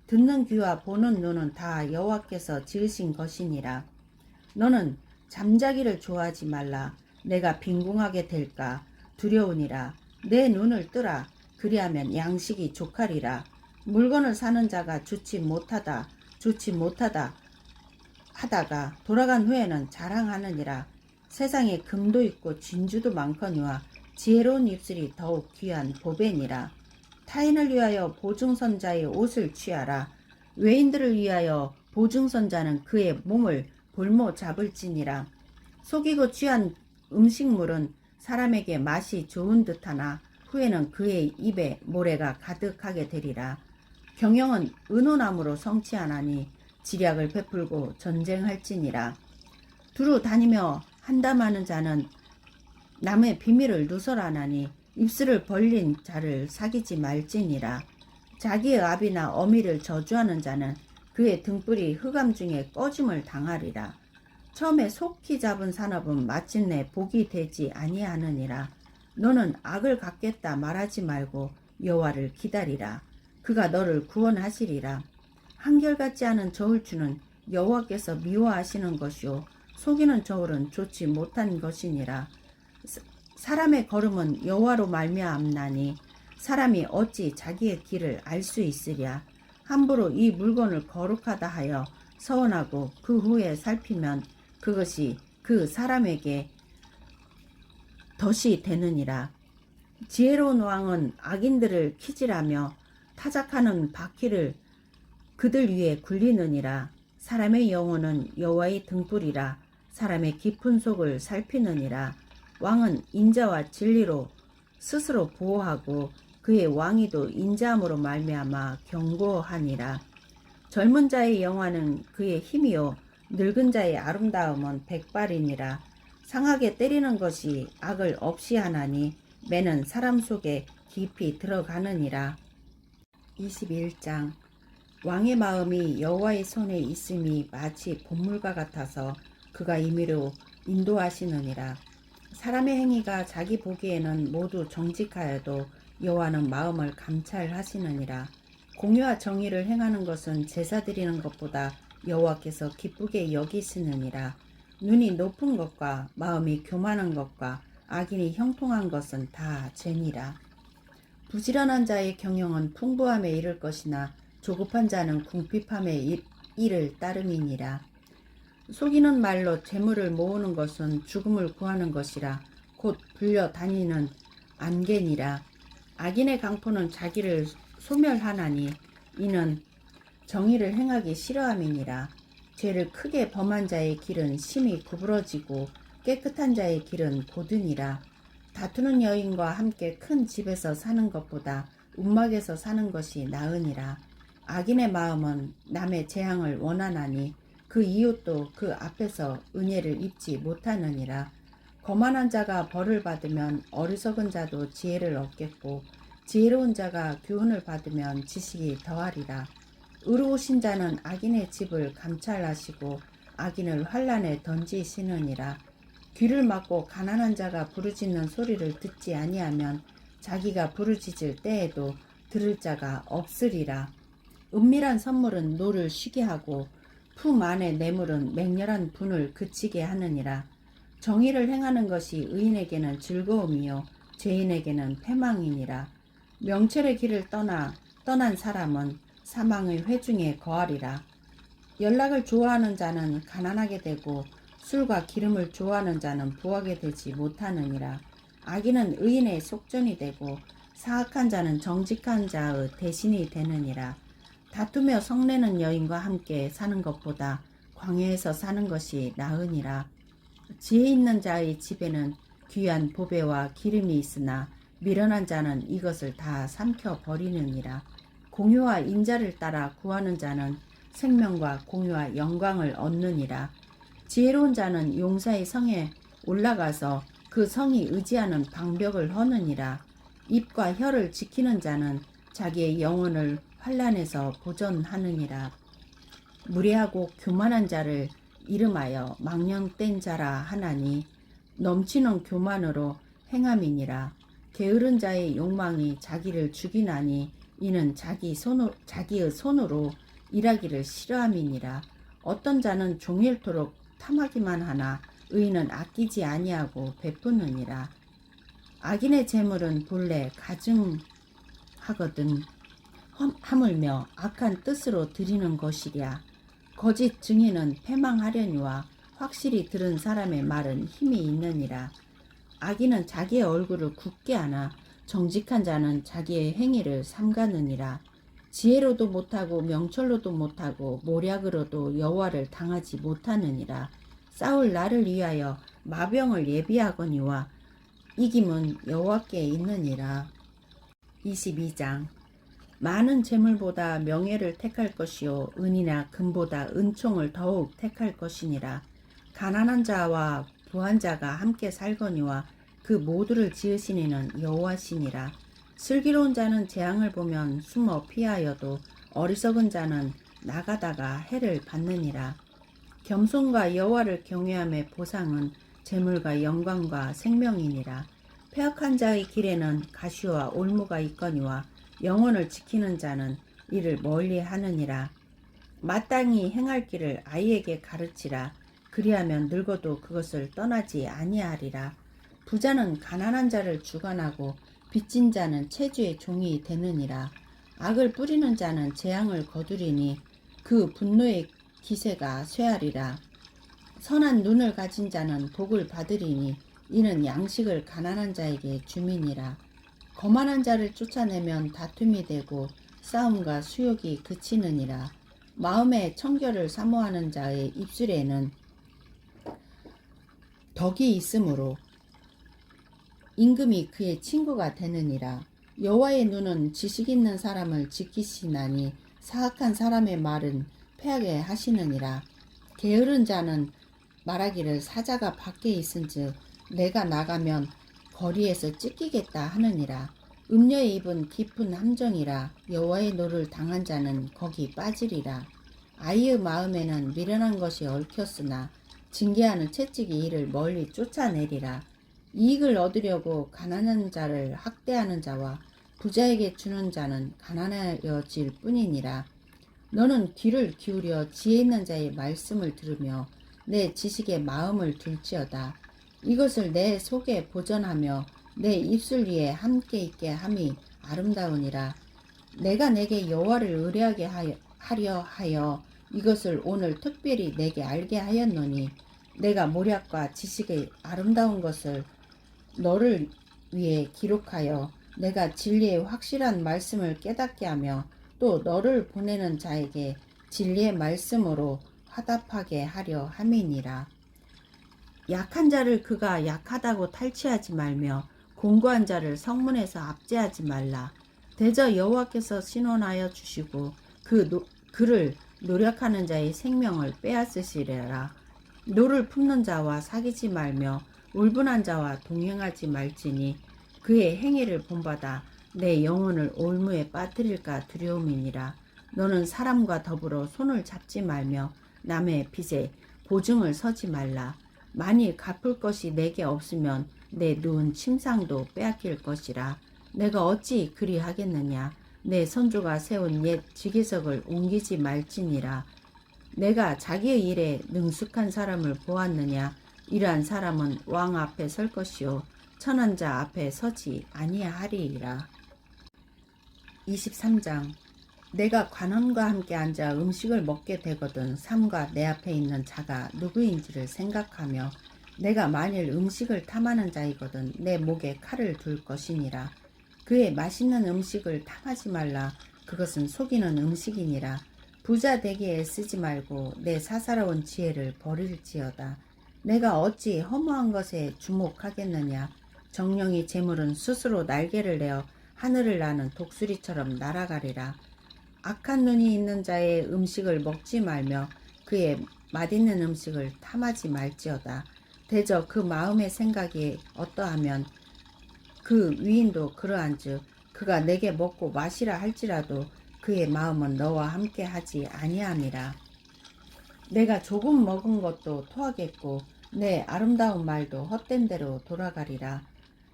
듣는 귀와 보는 눈은 다 여호와께서 지으신 것이니라. 너는 잠자기를 좋아하지 말라. 내가 빈궁하게 될까 두려우니라. 내 눈을 뜨라. 그리하면 양식이 족하리라. 물건을 사는 자가 좋지 못하다 하다가 돌아간 후에는 자랑하느니라. 세상에 금도 있고 진주도 많거니와 지혜로운 입술이 더욱 귀한 보배니라. 타인을 위하여 보증선자의 옷을 취하라. 외인들을 위하여 보증선자는 그의 몸을 볼모 잡을지니라. 속이고 취한 음식물은 사람에게 맛이 좋은 듯하나 후에는 그의 입에 모래가 가득하게 되리라. 경영은 은호나무로 성취하나니 지략을 베풀고 전쟁할지니라. 두루 다니며 한담하는 자는 남의 비밀을 누설하나니 입술을 벌린 자를 사귀지 말지니라. 자기의 아비나 어미를 저주하는 자는 그의 등불이 흑암 중에 꺼짐을 당하리라. 처음에 속히 잡은 산업은 마침내 복이 되지 아니하느니라. 너는 악을 갚겠다 말하지 말고 여호와를 기다리라. 그가 너를 구원하시리라. 한결같지 않은 저울추는 여호와께서 미워하시는 것이요 속이는 저울은 좋지 못한 것이니라. 사람의 걸음은 여호와로 말미암나니 사람이 어찌 자기의 길을 알 수 있으랴. 함부로 이 물건을 거룩하다 하여 서원하고 그 후에 살피면 그것이 그 사람에게 덫이 되느니라. 지혜로운 왕은 악인들을 키질하며 타작하는 바퀴를 그들 위에 굴리느니라. 사람의 영혼은 여호와의 등불이라. 사람의 깊은 속을 살피느니라. 왕은 인자와 진리로 스스로 보호하고 그의 왕위도 인자함으로 말미암아 경고하니라. 젊은 자의 영화는 그의 힘이요 늙은 자의 아름다움은 백발이니라. 상하게 때리는 것이 악을 없이 하나니 매는 사람 속에 깊이 들어가느니라. 21장. 왕의 마음이 여호와의 손에 있음이 마치 봇물과 같아서 그가 임의로 인도하시느니라. 사람의 행위가 자기 보기에는 모두 정직하여도 여호와는 마음을 감찰하시느니라. 공의와 정의를 행하는 것은 제사 드리는 것보다 여호와께서 기쁘게 여기시느니라. 눈이 높은 것과 마음이 교만한 것과 악인이 형통한 것은 다 죄니라. 부지런한 자의 경영은 풍부함에 이를 것이나 조급한 자는 궁핍함에 이를 따름이니라. 속이는 말로 재물을 모으는 것은 죽음을 구하는 것이라. 곧 불려 다니는 안개니라. 악인의 강포는 자기를 소멸하나니 이는 정의를 행하기 싫어함이니라. 죄를 크게 범한 자의 길은 심히 구부러지고 깨끗한 자의 길은 고드니라. 다투는 여인과 함께 큰 집에서 사는 것보다 움막에서 사는 것이 나으니라. 악인의 마음은 남의 재앙을 원하나니 그 이웃도 그 앞에서 은혜를 입지 못하느니라. 거만한 자가 벌을 받으면 어리석은 자도 지혜를 얻겠고 지혜로운 자가 교훈을 받으면 지식이 더하리라. 의로우신 자는 악인의 집을 감찰하시고 악인을 환난에 던지시느니라. 귀를 막고 가난한 자가 부르짖는 소리를 듣지 아니하면 자기가 부르짖을 때에도 들을 자가 없으리라. 은밀한 선물은 노를 쉬게 하고 품 안의 뇌물은 맹렬한 분을 그치게 하느니라. 정의를 행하는 것이 의인에게는 즐거움이요 죄인에게는 패망이니라. 명철의 길을 떠난 사람은 사망의 회중에 거하리라. 연락을 좋아하는 자는 가난하게 되고 술과 기름을 좋아하는 자는 부하게 되지 못하느니라. 악인은 의인의 속전이 되고 사악한 자는 정직한 자의 대신이 되느니라. 다투며 성내는 여인과 함께 사는 것보다 광야에서 사는 것이 나으니라. 지혜 있는 자의 집에는 귀한 보배와 기름이 있으나 미련한 자는 이것을 다 삼켜 버리느니라. 공유와 인자를 따라 구하는 자는 생명과 공유와 영광을 얻느니라. 지혜로운 자는 용사의 성에 올라가서 그 성이 의지하는 방벽을 허느니라. 입과 혀를 지키는 자는 자기의 영혼을 환난에서 보존하느니라. 무례하고 교만한 자를 이름하여 망령된 자라 하나니 넘치는 교만으로 행함이니라. 게으른 자의 욕망이 자기를 죽이나니 이는 자기의 손으로 일하기를 싫어함이니라. 어떤 자는 종일토록 탐하기만 하나 의인은 아끼지 아니하고 베푸느니라. 악인의 재물은 본래 가증하거든 하물며 악한 뜻으로 드리는 것이랴. 거짓 증인은 패망하려니와 확실히 들은 사람의 말은 힘이 있느니라. 악인은 자기의 얼굴을 굳게 하나 정직한 자는 자기의 행위를 삼가느니라. 지혜로도 못하고 명철로도 못하고 모략으로도 여호와를 당하지 못하느니라. 싸울 날을 위하여 마병을 예비하거니와 이김은 여호와께 있느니라. 22장. 많은 재물보다 명예를 택할 것이요 은이나 금보다 은총을 더욱 택할 것이니라. 가난한 자와 부한 자가 함께 살거니와 그 모두를 지으신 이는 여호와시니라. 슬기로운 자는 재앙을 보면 숨어 피하여도 어리석은 자는 나가다가 해를 받느니라. 겸손과 여호와를 경외함의 보상은 재물과 영광과 생명이니라. 패역한 자의 길에는 가시와 올무가 있거니와 영혼을 지키는 자는 이를 멀리 하느니라. 마땅히 행할 길을 아이에게 가르치라. 그리하면 늙어도 그것을 떠나지 아니하리라. 부자는 가난한 자를 주관하고 빚진 자는 체주의 종이 되느니라. 악을 뿌리는 자는 재앙을 거두리니 그 분노의 기세가 쇠하리라. 선한 눈을 가진 자는 복을 받으리니 이는 양식을 가난한 자에게 주민이라. 거만한 자를 쫓아내면 다툼이 되고 싸움과 수욕이 그치느니라. 마음에 청결을 사모하는 자의 입술에는 덕이 있으므로 임금이 그의 친구가 되느니라. 여호와의 눈은 지식 있는 사람을 지키시나니 사악한 사람의 말은 패하게 하시느니라. 게으른 자는 말하기를 사자가 밖에 있은즉 내가 나가면 거리에서 찢기겠다 하느니라. 음녀의 입은 깊은 함정이라. 여호와의 노를 당한 자는 거기 빠지리라. 아이의 마음에는 미련한 것이 얽혔으나 징계하는 채찍이 이를 멀리 쫓아내리라. 이익을 얻으려고 가난한 자를 학대하는 자와 부자에게 주는 자는 가난하여질 뿐이니라. 너는 귀를 기울여 지혜 있는 자의 말씀을 들으며 내 지식에 마음을 둘지어다. 이것을 내 속에 보존하며 내 입술 위에 함께 있게 함이 아름다우니라. 내가 내게 여호와를 의뢰하게 하려 하여 이것을 오늘 특별히 내게 알게 하였노니 내가 모략과 지식의 아름다운 것을 너를 위해 기록하여 내가 진리의 확실한 말씀을 깨닫게 하며 또 너를 보내는 자에게 진리의 말씀으로 화답하게 하려 함이니라. 약한 자를 그가 약하다고 탈취하지 말며 공고한 자를 성문에서 압제하지 말라. 대저 여호와께서 신원하여 주시고 그를 노력하는 자의 생명을 빼앗으시리라. 노를 품는 자와 사귀지 말며 울분한 자와 동행하지 말지니 그의 행위를 본받아 내 영혼을 올무에 빠뜨릴까 두려움이니라. 너는 사람과 더불어 손을 잡지 말며 남의 빚에 보증을 서지 말라. 만일 갚을 것이 내게 없으면 내 누운 침상도 빼앗길 것이라. 내가 어찌 그리 하겠느냐. 내 선조가 세운 옛 지기석을 옮기지 말지니라. 내가 자기의 일에 능숙한 사람을 보았느냐. 이러한 사람은 왕 앞에 설 것이요 천한 자 앞에 서지 아니하리이라. 23장. 내가 관원과 함께 앉아 음식을 먹게 되거든 삼가 내 앞에 있는 자가 누구인지를 생각하며 내가 만일 음식을 탐하는 자이거든 내 목에 칼을 둘 것이니라. 그의 맛있는 음식을 탐하지 말라. 그것은 속이는 음식이니라. 부자 되기에 쓰지 말고 내 사사로운 지혜를 버릴지어다. 내가 어찌 허무한 것에 주목하겠느냐. 정령이 재물은 스스로 날개를 내어 하늘을 나는 독수리처럼 날아가리라. 악한 눈이 있는 자의 음식을 먹지 말며 그의 맛있는 음식을 탐하지 말지어다. 대저 그 마음의 생각이 어떠하면 그 위인도 그러한즉 그가 내게 먹고 마시라 할지라도 그의 마음은 너와 함께 하지 아니함이라. 내가 조금 먹은 것도 토하겠고 내 아름다운 말도 헛된 대로 돌아가리라.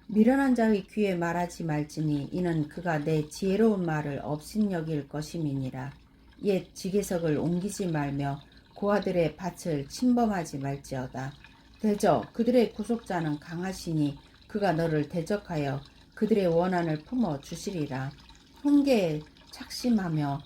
미련한 자의 귀에 말하지 말지니 이는 그가 내 지혜로운 말을 업신여길 것임이니라. 옛 지게석을 옮기지 말며 고아들의 밭을 침범하지 말지어다. 대저 그들의 구속자는 강하시니 그가 너를 대적하여 그들의 원한을 품어 주시리라. 훈계에 착심하며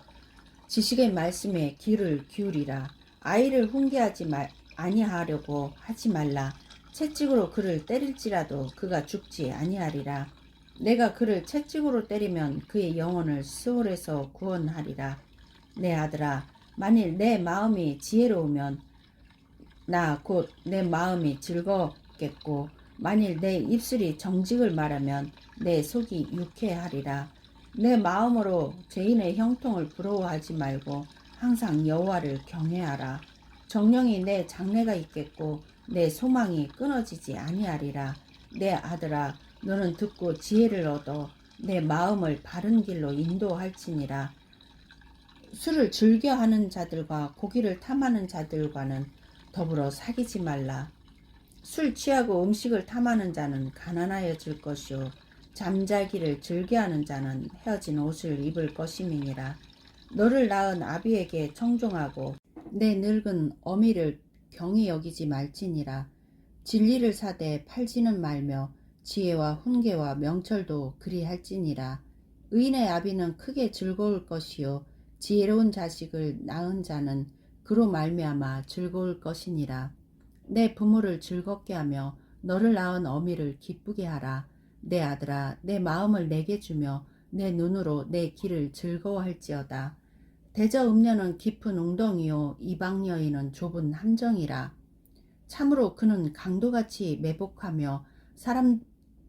지식의 말씀에 귀를 기울이라. 아이를 훈계하지 아니하려고 하지 말라. 채찍으로 그를 때릴지라도 그가 죽지 아니하리라. 내가 그를 채찍으로 때리면 그의 영혼을 스올에서 구원하리라. 내 아들아, 만일 내 마음이 지혜로우면 나 곧 내 마음이 즐겁겠고 만일 내 입술이 정직을 말하면 내 속이 유쾌하리라. 내 마음으로 죄인의 형통을 부러워하지 말고 항상 여호와를 경외하라. 정령이 내 장래가 있겠고 내 소망이 끊어지지 아니하리라. 내 아들아, 너는 듣고 지혜를 얻어 내 마음을 바른 길로 인도할지니라. 술을 즐겨하는 자들과 고기를 탐하는 자들과는 더불어 사귀지 말라. 술 취하고 음식을 탐하는 자는 가난하여질 것이요 잠자기를 즐겨하는 자는 헤어진 옷을 입을 것임이니라. 너를 낳은 아비에게 청종하고 내 늙은 어미를 경히 여기지 말지니라. 진리를 사되 팔지는 말며 지혜와 훈계와 명철도 그리할지니라. 의인의 아비는 크게 즐거울 것이요 지혜로운 자식을 낳은 자는 그로 말미암아 즐거울 것이니라. 내 부모를 즐겁게 하며 너를 낳은 어미를 기쁘게 하라. 내 아들아, 내 마음을 내게 주며 내 눈으로 내 길을 즐거워할지어다. 대저 음녀는 깊은 웅덩이요 이방 여인은 좁은 함정이라. 참으로 그는 강도같이 매복하며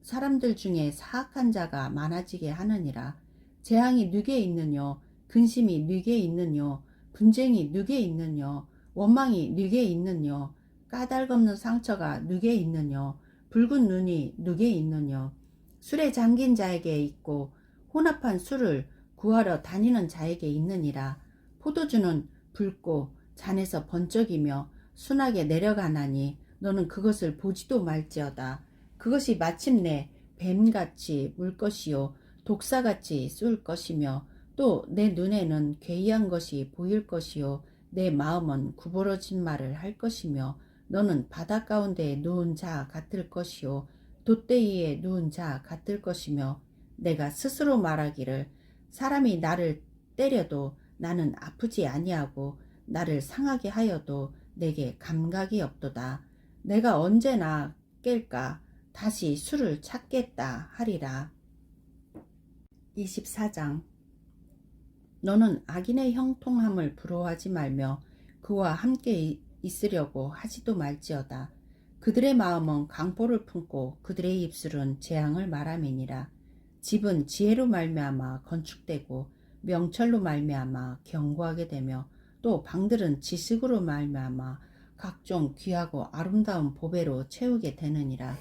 사람들 중에 사악한 자가 많아지게 하느니라. 재앙이 누게 있느뇨, 근심이 누게 있느뇨, 분쟁이 누게 있느뇨, 원망이 누게 있느뇨, 까닭없는 상처가 누게 있느뇨, 붉은 눈이 누게 있느뇨. 술에 잠긴 자에게 있고 혼합한 술을 구하러 다니는 자에게 있느니라. 포도주는 붉고 잔에서 번쩍이며 순하게 내려가나니 너는 그것을 보지도 말지어다. 그것이 마침내 뱀같이 물 것이요 독사같이 쏠 것이며 또 내 눈에는 괴이한 것이 보일 것이요 내 마음은 구부러진 말을 할 것이며 너는 바다 가운데에 누운 자 같을 것이요 돛대위에 누운 자 같을 것이며 내가 스스로 말하기를 사람이 나를 때려도 나는 아프지 아니하고 나를 상하게 하여도 내게 감각이 없도다. 내가 언제나 깰까 다시 술을 찾겠다 하리라. 24장. 너는 악인의 형통함을 부러워하지 말며 그와 함께 있으려고 하지도 말지어다. 그들의 마음은 강포를 품고 그들의 입술은 재앙을 말함이니라. 집은 지혜로 말미암아 건축되고 명철로 말미암아 견고하게 되며 또 방들은 지식으로 말미암아 각종 귀하고 아름다운 보배로 채우게 되느니라.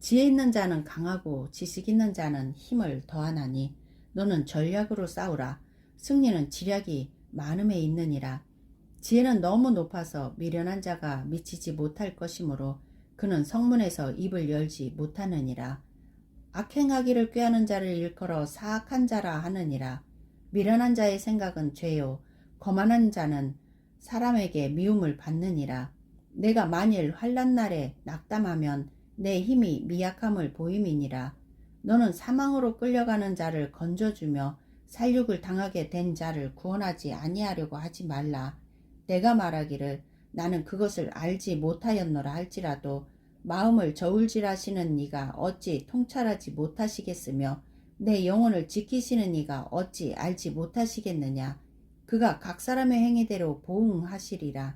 지혜 있는 자는 강하고 지식 있는 자는 힘을 더하나니 너는 전략으로 싸우라. 승리는 지략이 많음에 있느니라. 지혜는 너무 높아서 미련한 자가 미치지 못할 것이므로 그는 성문에서 입을 열지 못하느니라. 악행하기를 꾀하는 자를 일컬어 사악한 자라 하느니라. 미련한 자의 생각은 죄요 거만한 자는 사람에게 미움을 받느니라. 내가 만일 환난 날에 낙담하면 내 힘이 미약함을 보임이니라. 너는 사망으로 끌려가는 자를 건져주며 살육을 당하게 된 자를 구원하지 아니하려고 하지 말라. 내가 말하기를 나는 그것을 알지 못하였노라 할지라도 마음을 저울질하시는 이가 어찌 통찰하지 못하시겠으며 내 영혼을 지키시는 이가 어찌 알지 못하시겠느냐. 그가 각 사람의 행위대로 보응하시리라.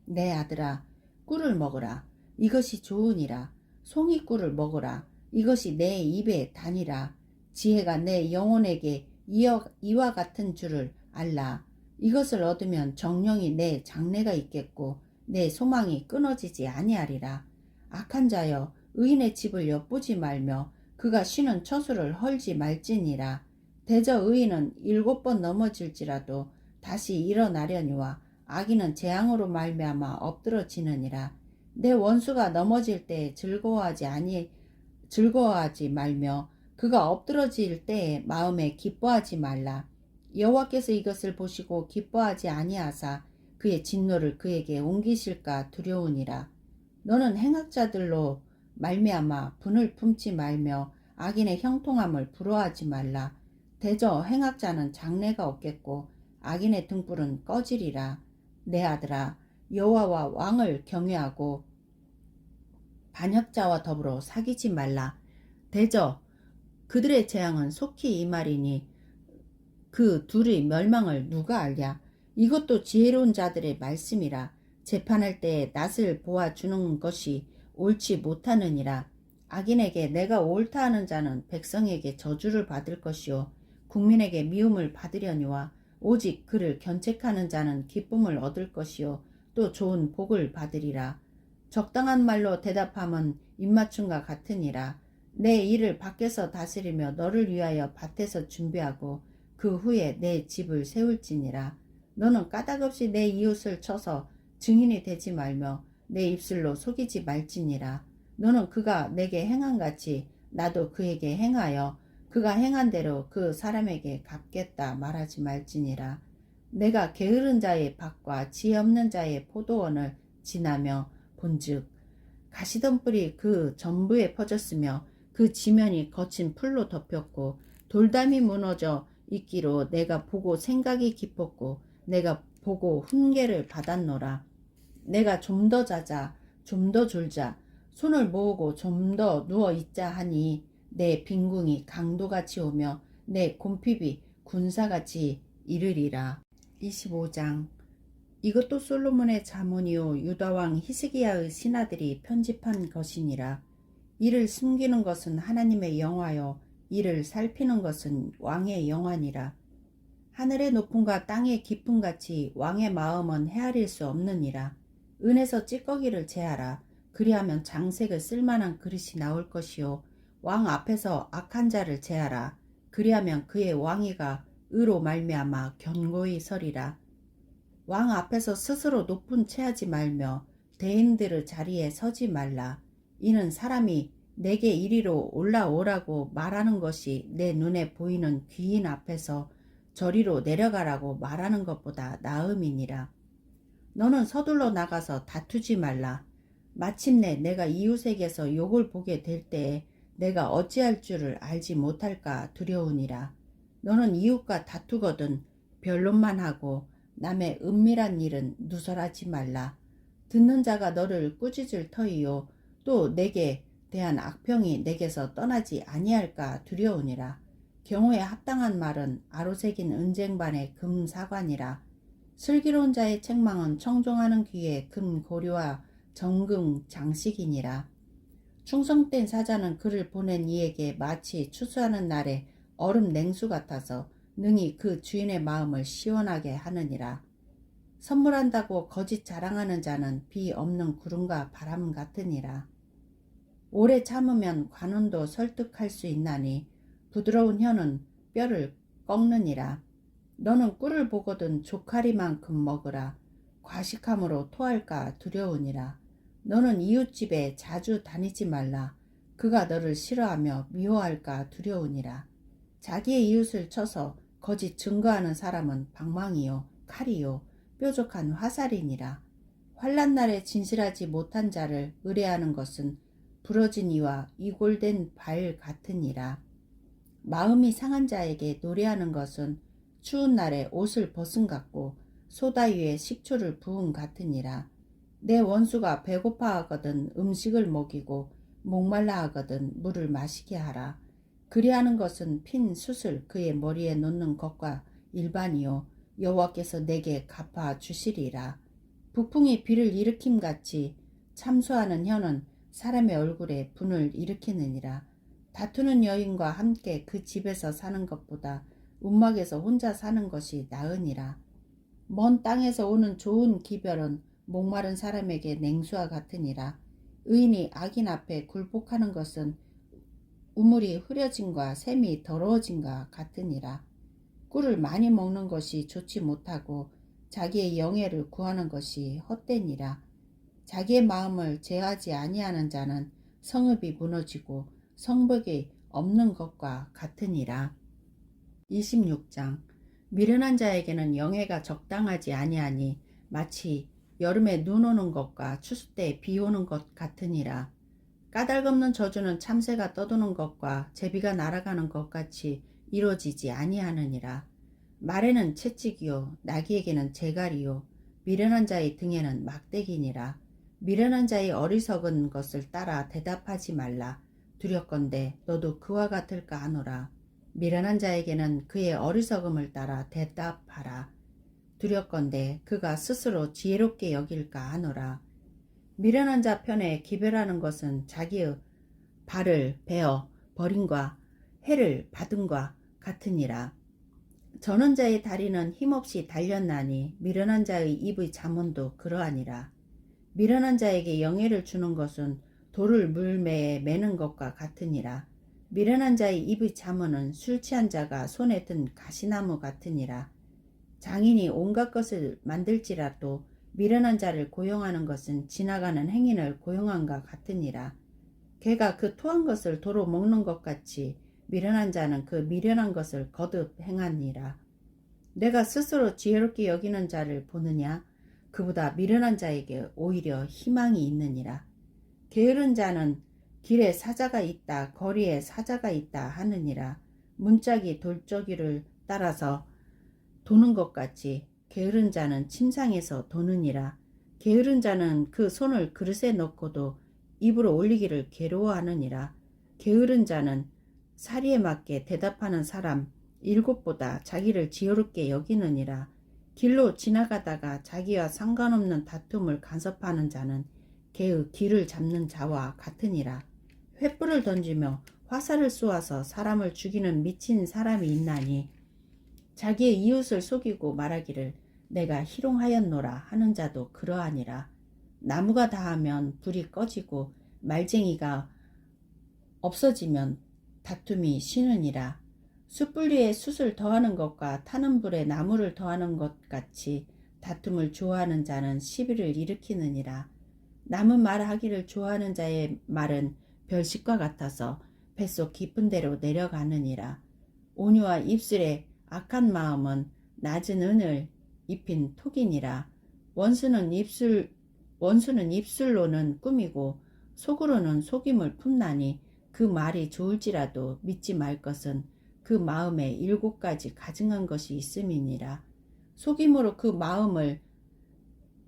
내 아들아, 꿀을 먹으라. 이것이 좋으니라. 송이꿀을 먹으라. 이것이 내 입에 다니라. 지혜가 내 영혼에게 이와 같은 줄을 알라. 이것을 얻으면 정령이 내 장래가 있겠고 내 소망이 끊어지지 아니하리라. 악한 자여, 의인의 집을 엿보지 말며 그가 쉬는 처소를 헐지 말지니라. 대저 의인은 7번 넘어질지라도 다시 일어나려니와 악인은 재앙으로 말미암아 엎드러지느니라. 내 원수가 넘어질 때 즐거워하지 말며 그가 엎드러질 때에 마음에 기뻐하지 말라. 여호와께서 이것을 보시고 기뻐하지 아니하사 그의 진노를 그에게 옮기실까 두려우니라. 너는 행악자들로 말미암아 분을 품지 말며 악인의 형통함을 부러워하지 말라. 대저 행악자는 장래가 없겠고 악인의 등불은 꺼지리라. 내 아들아, 여호와와 왕을 경외하고 반역자와 더불어 사귀지 말라. 대저 그들의 재앙은 속히 임하리니 그 둘의 멸망을 누가 알랴. 이것도 지혜로운 자들의 말씀이라. 재판할 때에 낯을 보아주는 것이 옳지 못하느니라. 악인에게 내가 옳다 하는 자는 백성에게 저주를 받을 것이요 국민에게 미움을 받으려니와 오직 그를 견책하는 자는 기쁨을 얻을 것이요 또 좋은 복을 받으리라. 적당한 말로 대답함은 입맞춤과 같으니라. 내 일을 밖에서 다스리며 너를 위하여 밭에서 준비하고 그 후에 내 집을 세울지니라. 너는 까닭없이 내 이웃을 쳐서 증인이 되지 말며 내 입술로 속이지 말지니라. 너는 그가 내게 행한같이 나도 그에게 행하여 그가 행한 대로 그 사람에게 갚겠다 말하지 말지니라. 내가 게으른 자의 밭과 지혜 없는 자의 포도원을 지나며 본즉 가시덤불이 그 전부에 퍼졌으며 그 지면이 거친 풀로 덮였고 돌담이 무너져 있기로 내가 보고 생각이 깊었고 내가 보고 훈계를 받았노라. 내가 좀 더 자자, 좀 더 졸자, 손을 모으고 좀 더 누워 있자 하니 내 빈궁이 강도같이 오며 내 곰핍이 군사같이 이르리라. 25장. 이것도 솔로몬의 잠언이요 유다왕 히스기야의 신하들이 편집한 것이니라. 이를 숨기는 것은 하나님의 영화요 이를 살피는 것은 왕의 영화니라. 하늘의 높음과 땅의 깊음같이 왕의 마음은 헤아릴 수 없느니라. 은에서 찌꺼기를 제하라. 그리하면 장색을 쓸만한 그릇이 나올 것이요 왕 앞에서 악한 자를 제하라. 그리하면 그의 왕위가 의로 말미암아 견고히 서리라. 왕 앞에서 스스로 높은 체하지 말며 대인들의 자리에 서지 말라. 이는 사람이 내게 이리로 올라오라고 말하는 것이 내 눈에 보이는 귀인 앞에서 저리로 내려가라고 말하는 것보다 나음이니라. 너는 서둘러 나가서 다투지 말라. 마침내 내가 이웃에게서 욕을 보게 될 때에 내가 어찌할 줄을 알지 못할까 두려우니라. 너는 이웃과 다투거든 변론만 하고 남의 은밀한 일은 누설하지 말라. 듣는 자가 너를 꾸짖을 터이요 또 내게 대한 악평이 내게서 떠나지 아니할까 두려우니라. 경우에 합당한 말은 아로새긴 은쟁반의 금사관이라. 슬기로운 자의 책망은 청종하는 귀에 금 고리와 정금 장식이니라. 충성된 사자는 그를 보낸 이에게 마치 추수하는 날에 얼음 냉수 같아서 능히 그 주인의 마음을 시원하게 하느니라. 선물한다고 거짓 자랑하는 자는 비 없는 구름과 바람 같으니라. 오래 참으면 관원도 설득할 수 있나니 부드러운 혀는 뼈를 꺾느니라. 너는 꿀을 보거든 조카리만큼 먹으라. 과식함으로 토할까 두려우니라. 너는 이웃집에 자주 다니지 말라. 그가 너를 싫어하며 미워할까 두려우니라. 자기의 이웃을 쳐서 거짓 증거하는 사람은 방망이요 칼이요 뾰족한 화살이니라. 환난 날에 진실하지 못한 자를 의뢰하는 것은 부러진 이와 이골된 발 같으니라. 마음이 상한 자에게 노래하는 것은 추운 날에 옷을 벗은 같고 소다 위에 식초를 부은 같으니라. 내 원수가 배고파 하거든 음식을 먹이고 목말라 하거든 물을 마시게 하라. 그리하는 것은 핀 숯을 그의 머리에 놓는 것과 일반이요 여호와께서 내게 갚아 주시리라. 북풍이 비를 일으킴같이 참소하는 혀는 사람의 얼굴에 분을 일으키느니라. 다투는 여인과 함께 그 집에서 사는 것보다 움막에서 혼자 사는 것이 나으니라. 먼 땅에서 오는 좋은 기별은 목마른 사람에게 냉수와 같으니라. 의인이 악인 앞에 굴복하는 것은 우물이 흐려짐과 샘이 더러워짐과 같으니라. 꿀을 많이 먹는 것이 좋지 못하고 자기의 영예를 구하는 것이 헛되니라. 자기의 마음을 제하지 아니하는 자는 성읍이 무너지고 성벽이 없는 것과 같으니라. 26장. 미련한 자에게는 영예가 적당하지 아니하니 마치 여름에 눈 오는 것과 추수 때 비 오는 것 같으니라. 까닭없는 저주는 참새가 떠도는 것과 제비가 날아가는 것 같이 이루어지지 아니하느니라. 말에는 채찍이요 나귀에게는 재갈이요 미련한 자의 등에는 막대기니라. 미련한 자의 어리석은 것을 따라 대답하지 말라. 두렵건대 너도 그와 같을까 하노라. 미련한 자에게는 그의 어리석음을 따라 대답하라. 두렵건대 그가 스스로 지혜롭게 여길까 하노라. 미련한 자 편에 기별하는 것은 자기의 발을 베어 버림과 해를 받음과 같으니라. 저는 자의 다리는 힘없이 달렸나니 미련한 자의 입의 잠언도 그러하니라. 미련한 자에게 영예를 주는 것은 돌을 물매에 매는 것과 같으니라. 미련한 자의 입의 잠언은 술 취한 자가 손에 든 가시나무 같으니라. 장인이 온갖 것을 만들지라도 미련한 자를 고용하는 것은 지나가는 행인을 고용한과 같으니라. 개가 그 토한 것을 도로 먹는 것 같이 미련한 자는 그 미련한 것을 거듭 행하니라. 내가 스스로 지혜롭게 여기는 자를 보느냐? 그보다 미련한 자에게 오히려 희망이 있느니라. 게으른 자는 길에 사자가 있다, 거리에 사자가 있다 하느니라. 문짝이 돌저귀를 따라서 도는 것 같이 게으른 자는 침상에서 도느니라. 게으른 자는 그 손을 그릇에 넣고도 입으로 올리기를 괴로워하느니라. 게으른 자는 사리에 맞게 대답하는 사람 일곱보다 자기를 지혜롭게 여기느니라. 길로 지나가다가 자기와 상관없는 다툼을 간섭하는 자는 개의 길을 잡는 자와 같으니라. 횃불을 던지며 화살을 쏘아서 사람을 죽이는 미친 사람이 있나니 자기의 이웃을 속이고 말하기를 내가 희롱하였노라 하는 자도 그러하니라. 나무가 다하면 불이 꺼지고 말쟁이가 없어지면 다툼이 쉬느니라. 숯불 위에 숯을 더하는 것과 타는 불에 나무를 더하는 것 같이 다툼을 좋아하는 자는 시비를 일으키느니라. 남은 말하기를 좋아하는 자의 말은 별식과 같아서 뱃속 깊은 데로 내려가느니라. 온유와 입술에 악한 마음은 낮은 은을 입힌 톡이니라. 원수는 입술로는 꾸미고 속으로는 속임을 품나니 그 말이 좋을지라도 믿지 말 것은 그 마음에 7가지 가증한 것이 있음이니라. 속임으로 그 마음을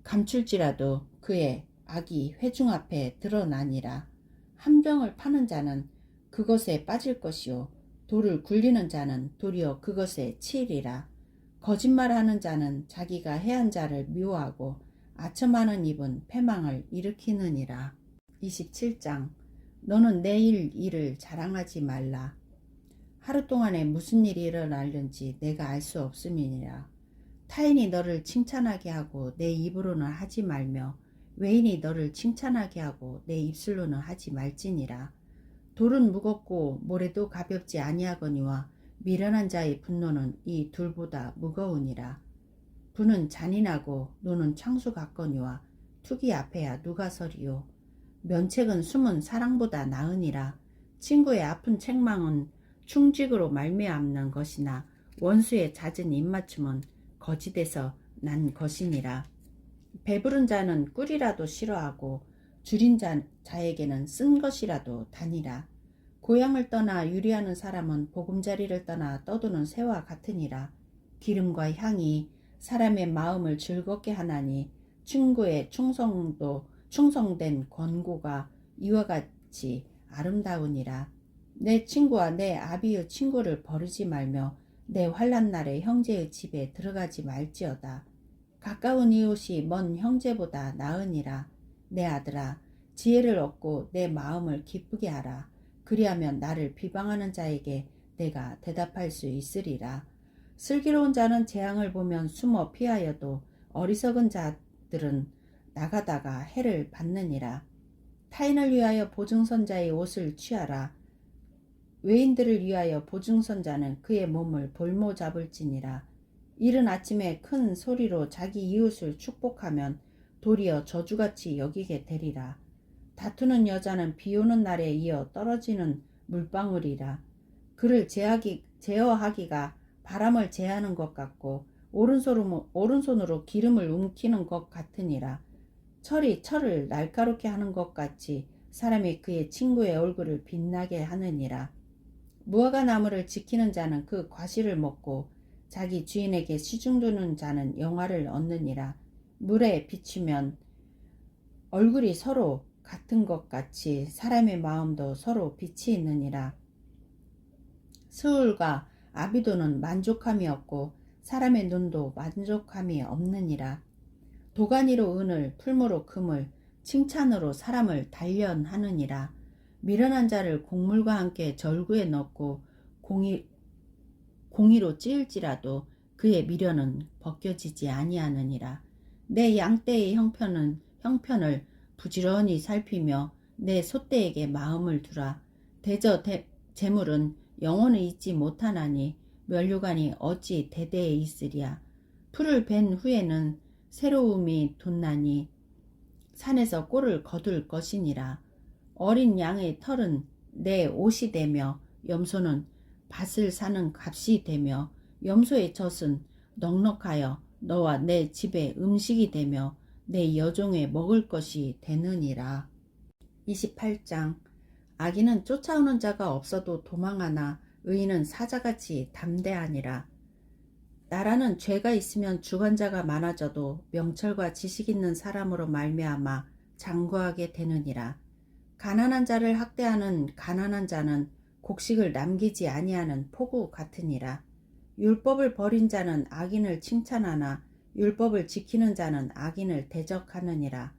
감출지라도 그의 악이 회중 앞에 드러나니라. 함정을 파는 자는 그것에 빠질 것이요 돌을 굴리는 자는 도리어 그것에 치이리라. 거짓말하는 자는 자기가 해한 자를 미워하고 아첨하는 입은 패망을 일으키느니라. 27장. 너는 내일 일을 자랑하지 말라. 하루 동안에 무슨 일이 일어날는지 내가 알 수 없음이니라. 타인이 너를 칭찬하게 하고 내 입으로는 하지 말며 외인이 너를 칭찬하게 하고 내 입술로는 하지 말지니라. 돌은 무겁고 모래도 가볍지 아니하거니와 미련한 자의 분노는 이 둘보다 무거우니라. 부는 잔인하고 노는 창수 같거니와 투기 앞에야 누가 서리요. 면책은 숨은 사랑보다 나으니라. 친구의 아픈 책망은 충직으로 말미암는 것이나 원수의 잦은 입맞춤은 거짓에서 난 것이니라. 배부른 자는 꿀이라도 싫어하고 줄인 자에게는 쓴 것이라도 다니라. 고향을 떠나 유리하는 사람은 보금자리를 떠나 떠도는 새와 같으니라. 기름과 향이 사람의 마음을 즐겁게 하나니 친구의 충성된 권고가 이와 같이 아름다우니라. 내 친구와 내 아비의 친구를 버리지 말며 내 환난 날에 형제의 집에 들어가지 말지어다. 가까운 이웃이 먼 형제보다 나으니라. 내 아들아, 지혜를 얻고 내 마음을 기쁘게 하라. 그리하면 나를 비방하는 자에게 내가 대답할 수 있으리라. 슬기로운 자는 재앙을 보면 숨어 피하여도 어리석은 자들은 나가다가 해를 받느니라. 타인을 위하여 보증선자의 옷을 취하라. 외인들을 위하여 보증선자는 그의 몸을 볼모 잡을지니라. 이른 아침에 큰 소리로 자기 이웃을 축복하면 도리어 저주같이 여기게 되리라. 다투는 여자는 비오는 날에 이어 떨어지는 물방울이라. 그를 제어하기가 바람을 제하는 것 같고 오른손으로 기름을 움키는 것 같으니라. 철이 철을 날카롭게 하는 것 같이 사람이 그의 친구의 얼굴을 빛나게 하느니라. 무화과 나무를 지키는 자는 그 과실을 먹고 자기 주인에게 시중 두는 자는 영화를 얻느니라. 물에 비추면 얼굴이 서로 같은 것 같이 사람의 마음도 서로 빛이 있느니라. 스울과 아비도는 만족함이 없고 사람의 눈도 만족함이 없느니라. 도가니로 은을, 풀무로 금을, 칭찬으로 사람을 단련하느니라. 미련한 자를 곡물과 함께 절구에 넣고 공의로 찌을지라도 그의 미련은 벗겨지지 아니하느니라. 내 양떼의 형편을 부지런히 살피며 내 소떼에게 마음을 두라. 대저 재물은 영원히 잊지 못하나니 면류관이 어찌 대대에 있으랴. 풀을 벤 후에는 새로움이 돋나니 산에서 꼴을 거둘 것이니라. 어린 양의 털은 내 옷이 되며 염소는 밭을 사는 값이 되며 염소의 젖은 넉넉하여 너와 내 집의 음식이 되며 내 여종의 먹을 것이 되느니라. 28장. 악인은 쫓아오는 자가 없어도 도망하나 의인은 사자같이 담대하니라. 나라는 죄가 있으면 주관자가 많아져도 명철과 지식 있는 사람으로 말미암아 장구하게 되느니라. 가난한 자를 학대하는 가난한 자는 곡식을 남기지 아니하는 포구 같으니라. 율법을 버린 자는 악인을 칭찬하나 율법을 지키는 자는 악인을 대적하느니라.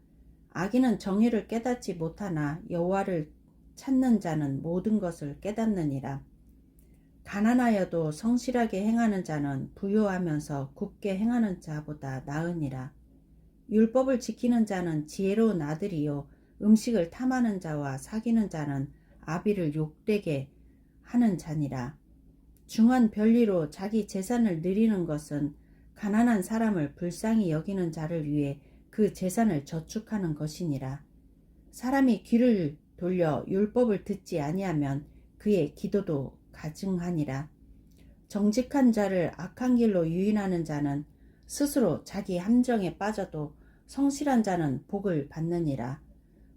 악인은 정의를 깨닫지 못하나 여호와를 찾는 자는 모든 것을 깨닫느니라. 가난하여도 성실하게 행하는 자는 부요하면서 굽게 행하는 자보다 나으니라. 율법을 지키는 자는 지혜로운 아들이요 음식을 탐하는 자와 사귀는 자는 아비를 욕되게 하는 자니라. 중한 별리로 자기 재산을 늘리는 것은 가난한 사람을 불쌍히 여기는 자를 위해 그 재산을 저축하는 것이니라. 사람이 귀를 돌려 율법을 듣지 아니하면 그의 기도도 가증하니라. 정직한 자를 악한 길로 유인하는 자는 스스로 자기 함정에 빠져도 성실한 자는 복을 받느니라.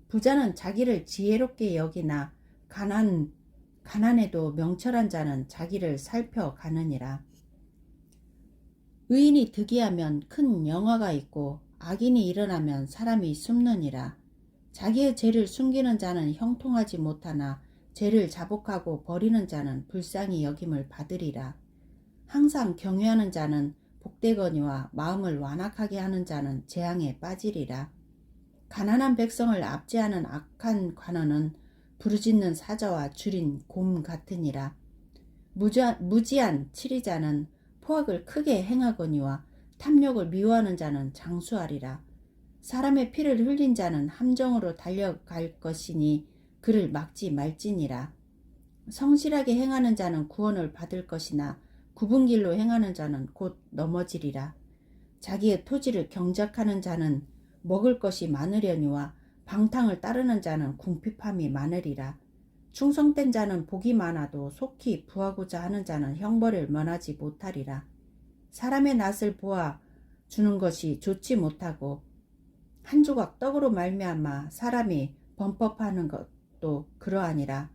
부자는 자기를 지혜롭게 여기나 가난해도 명철한 자는 자기를 살펴가느니라. 의인이 득이하면 큰 영화가 있고 악인이 일어나면 사람이 숨느니라. 자기의 죄를 숨기는 자는 형통하지 못하나 죄를 자복하고 버리는 자는 불쌍히 여김을 받으리라. 항상 경외하는 자는 복되거니와 마음을 완악하게 하는 자는 재앙에 빠지리라. 가난한 백성을 압제하는 악한 관원은 부르짖는 사자와 줄인 곰 같으니라. 무지한 치리자는 포악을 크게 행하거니와 탐욕을 미워하는 자는 장수하리라. 사람의 피를 흘린 자는 함정으로 달려갈 것이니 그를 막지 말지니라. 성실하게 행하는 자는 구원을 받을 것이나 굽은 길로 행하는 자는 곧 넘어지리라. 자기의 토지를 경작하는 자는 먹을 것이 많으려니와 방탕을 따르는 자는 궁핍함이 많으리라. 충성된 자는 복이 많아도 속히 부하고자 하는 자는 형벌을 면하지 못하리라. 사람의 낯을 보아 주는 것이 좋지 못하고 한 조각 떡으로 말미암아 사람이 범법하는 것도 그러하니라.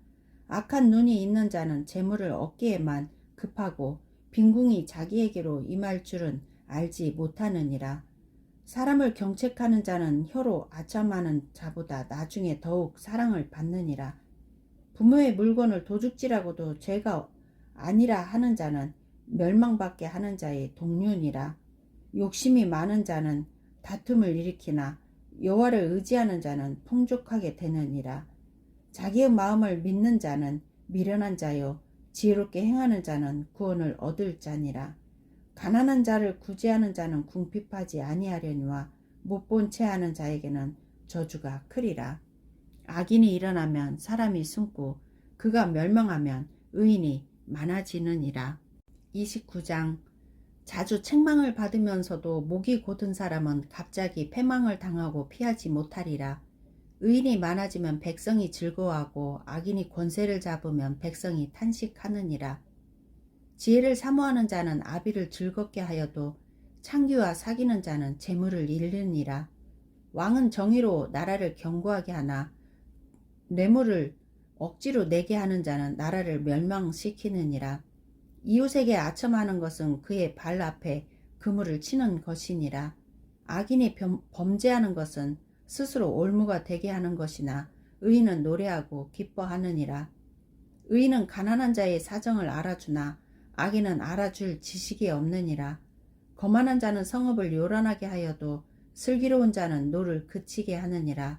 악한 눈이 있는 자는 재물을 얻기에만 급하고 빈궁이 자기에게로 임할 줄은 알지 못하느니라. 사람을 경책하는 자는 혀로 아첨하는 자보다 나중에 더욱 사랑을 받느니라. 부모의 물건을 도둑질하고도 죄가 아니라 하는 자는 멸망받게 하는 자의 동류니라. 욕심이 많은 자는 다툼을 일으키나 여호와를 의지하는 자는 풍족하게 되느니라. 자기의 마음을 믿는 자는 미련한 자요 지혜롭게 행하는 자는 구원을 얻을 자니라. 가난한 자를 구제하는 자는 궁핍하지 아니하려니와 못본 채 하는 자에게는 저주가 크리라. 악인이 일어나면 사람이 숨고 그가 멸망하면 의인이 많아지느니라. 29장. 자주 책망을 받으면서도 목이 곧은 사람은 갑자기 패망을 당하고 피하지 못하리라. 의인이 많아지면 백성이 즐거워하고 악인이 권세를 잡으면 백성이 탄식하느니라. 지혜를 사모하는 자는 아비를 즐겁게 하여도 창기와 사귀는 자는 재물을 잃느니라. 왕은 정의로 나라를 견고하게 하나 뇌물을 억지로 내게 하는 자는 나라를 멸망시키느니라. 이웃에게 아첨하는 것은 그의 발 앞에 그물을 치는 것이니라. 악인이 범죄하는 것은 스스로 올무가 되게 하는 것이나 의인은 노래하고 기뻐하느니라. 의인은 가난한 자의 사정을 알아주나 악인은 알아줄 지식이 없느니라. 거만한 자는 성읍을 요란하게 하여도 슬기로운 자는 노를 그치게 하느니라.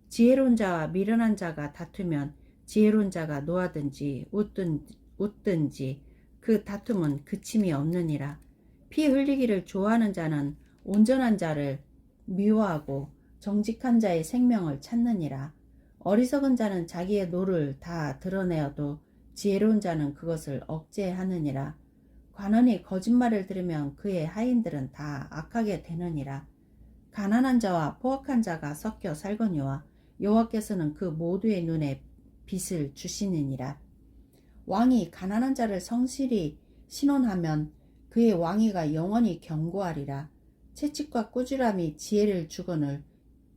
지혜로운 자와 미련한 자가 다투면 지혜로운 자가 노하든지 웃든지 그 다툼은 그침이 없느니라. 피 흘리기를 좋아하는 자는 온전한 자를 미워하고 정직한 자의 생명을 찾느니라. 어리석은 자는 자기의 노를 다 드러내어도 지혜로운 자는 그것을 억제하느니라. 관원이 거짓말을 들으면 그의 하인들은 다 악하게 되느니라. 가난한 자와 포악한 자가 섞여 살거니와 여호와께서는 그 모두의 눈에 빛을 주시느니라. 왕이 가난한 자를 성실히 신원하면 그의 왕위가 영원히 견고하리라. 채찍과 꾸지람이 지혜를 주거늘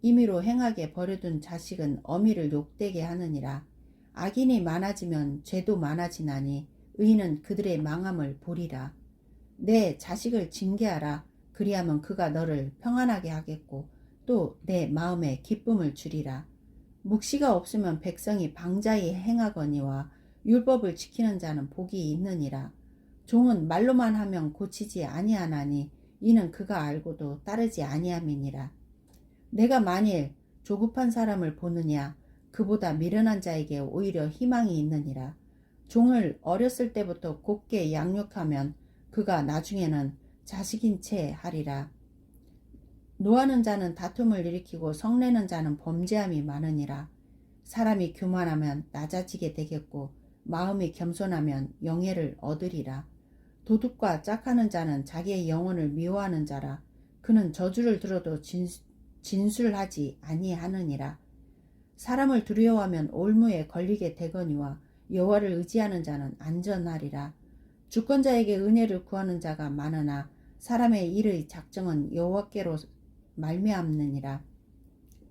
임의로 행하게 버려둔 자식은 어미를 욕되게 하느니라. 악인이 많아지면 죄도 많아지나니 의인은 그들의 망함을 보리라. 내 자식을 징계하라. 그리하면 그가 너를 평안하게 하겠고 또 내 마음에 기쁨을 주리라. 묵시가 없으면 백성이 방자히 행하거니와 율법을 지키는 자는 복이 있느니라. 종은 말로만 하면 고치지 아니하나니 이는 그가 알고도 따르지 아니함이니라. 내가 만일 조급한 사람을 보느냐 그보다 미련한 자에게 오히려 희망이 있느니라. 종을 어렸을 때부터 곱게 양육하면 그가 나중에는 자식인 채 하리라. 노하는 자는 다툼을 일으키고 성내는 자는 범죄함이 많으니라. 사람이 교만하면 낮아지게 되겠고 마음이 겸손하면 영예를 얻으리라. 도둑과 짝하는 자는 자기의 영혼을 미워하는 자라. 그는 저주를 들어도 진술하지 아니하느니라. 사람을 두려워하면 올무에 걸리게 되거니와 여호와를 의지하는 자는 안전하리라. 주권자에게 은혜를 구하는 자가 많으나 사람의 일의 작정은 여호와께로 말미암느니라.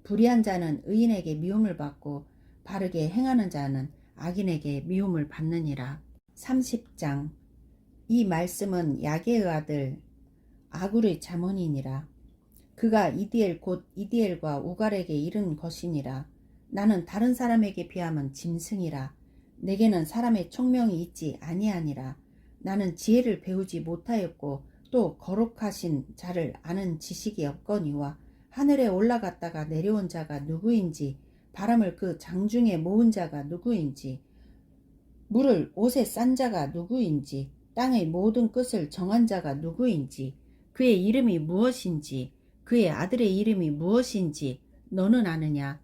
불의한 자는 의인에게 미움을 받고 바르게 행하는 자는 악인에게 미움을 받느니라. 30장. 이 말씀은 야게의 아들 아굴의 자문이니라. 그가 이디엘 곧 이디엘과 우갈에게 이른 것이니라. 나는 다른 사람에게 비하면 짐승이라. 내게는 사람의 총명이 있지 아니하니라. 나는 지혜를 배우지 못하였고 또 거룩하신 자를 아는 지식이 없거니와 하늘에 올라갔다가 내려온 자가 누구인지 바람을 그 장중에 모은 자가 누구인지 물을 옷에 싼 자가 누구인지 땅의 모든 끝을 정한 자가 누구인지 그의 이름이 무엇인지 그의 아들의 이름이 무엇인지 너는 아느냐?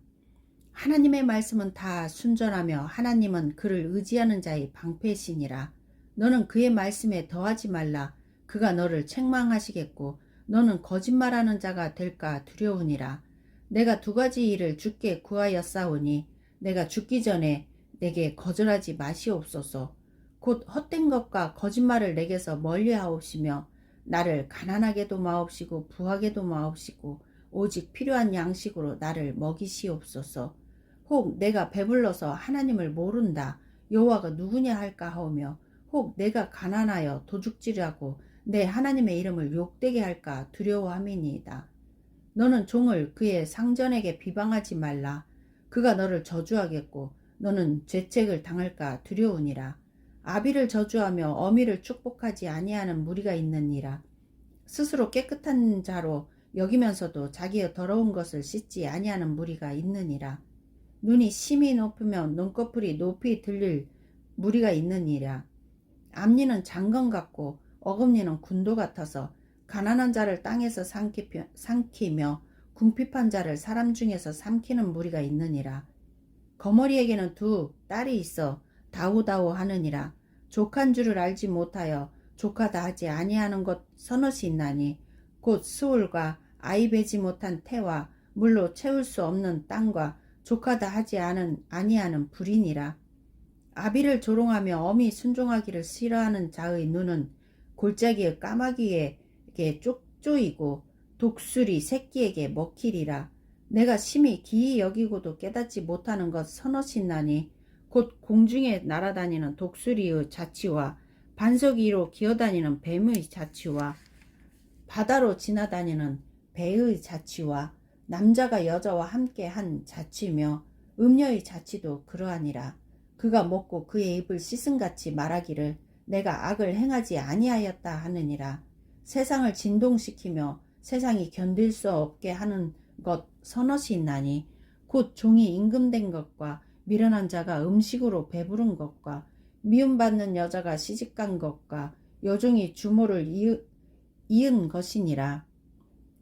하나님의 말씀은 다 순전하며 하나님은 그를 의지하는 자의 방패시니라. 너는 그의 말씀에 더하지 말라. 그가 너를 책망하시겠고 너는 거짓말하는 자가 될까 두려우니라. 내가 두 가지 일을 주께 구하였사오니 내가 죽기 전에 내게 거절하지 마시옵소서. 곧 헛된 것과 거짓말을 내게서 멀리하옵시며 나를 가난하게도 마옵시고 부하게도 마옵시고 오직 필요한 양식으로 나를 먹이시옵소서. 혹 내가 배불러서 하나님을 모른다 여호와가 누구냐 할까 하오며 혹 내가 가난하여 도둑질하고 내 하나님의 이름을 욕되게 할까 두려워함이니이다. 너는 종을 그의 상전에게 비방하지 말라. 그가 너를 저주하겠고 너는 죄책을 당할까 두려우니라. 아비를 저주하며 어미를 축복하지 아니하는 무리가 있느니라. 스스로 깨끗한 자로 여기면서도 자기의 더러운 것을 씻지 아니하는 무리가 있느니라. 눈이 심히 높으면 눈꺼풀이 높이 들릴 무리가 있느니라. 앞니는 장건 같고 어금니는 군도 같아서 가난한 자를 땅에서 삼키며 궁핍한 자를 사람 중에서 삼키는 무리가 있느니라. 거머리에게는 두 딸이 있어 다우다우 하느니라. 족한 줄을 알지 못하여 족하다 하지 아니하는 것 서너시 있나니 곧 수울과 아이 베지 못한 태와 물로 채울 수 없는 땅과 족하다 하지 아니하는 불이니라. 아비를 조롱하며 어미 순종하기를 싫어하는 자의 눈은 골짜기의 까마귀에게 쪼이고 독수리 새끼에게 먹히리라. 내가 심히 기이 여기고도 깨닫지 못하는 것 서너시 있나니 곧 공중에 날아다니는 독수리의 자치와 반석 위로 기어다니는 뱀의 자치와 바다로 지나다니는 배의 자치와 남자가 여자와 함께 한 자치며 음녀의 자치도 그러하니라. 그가 먹고 그의 입을 씻음같이 말하기를 내가 악을 행하지 아니하였다 하느니라. 세상을 진동시키며 세상이 견딜 수 없게 하는 것 서너시 있나니 곧 종이 임금된 것과 미련한 자가 음식으로 배부른 것과 미움받는 여자가 시집간 것과 여종이 주모를 이은 것이니라.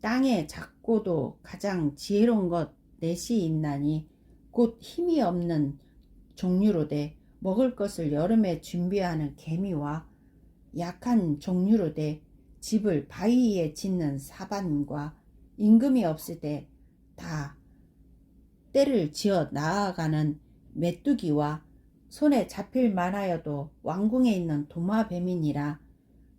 땅에 작고도 가장 지혜로운 것 넷이 있나니 곧 힘이 없는 종류로되 먹을 것을 여름에 준비하는 개미와 약한 종류로되 집을 바위 위에 짓는 사반과 임금이 없을 때 다 때를 지어 나아가는 메뚜기와 손에 잡힐 만하여도 왕궁에 있는 도마뱀이니라.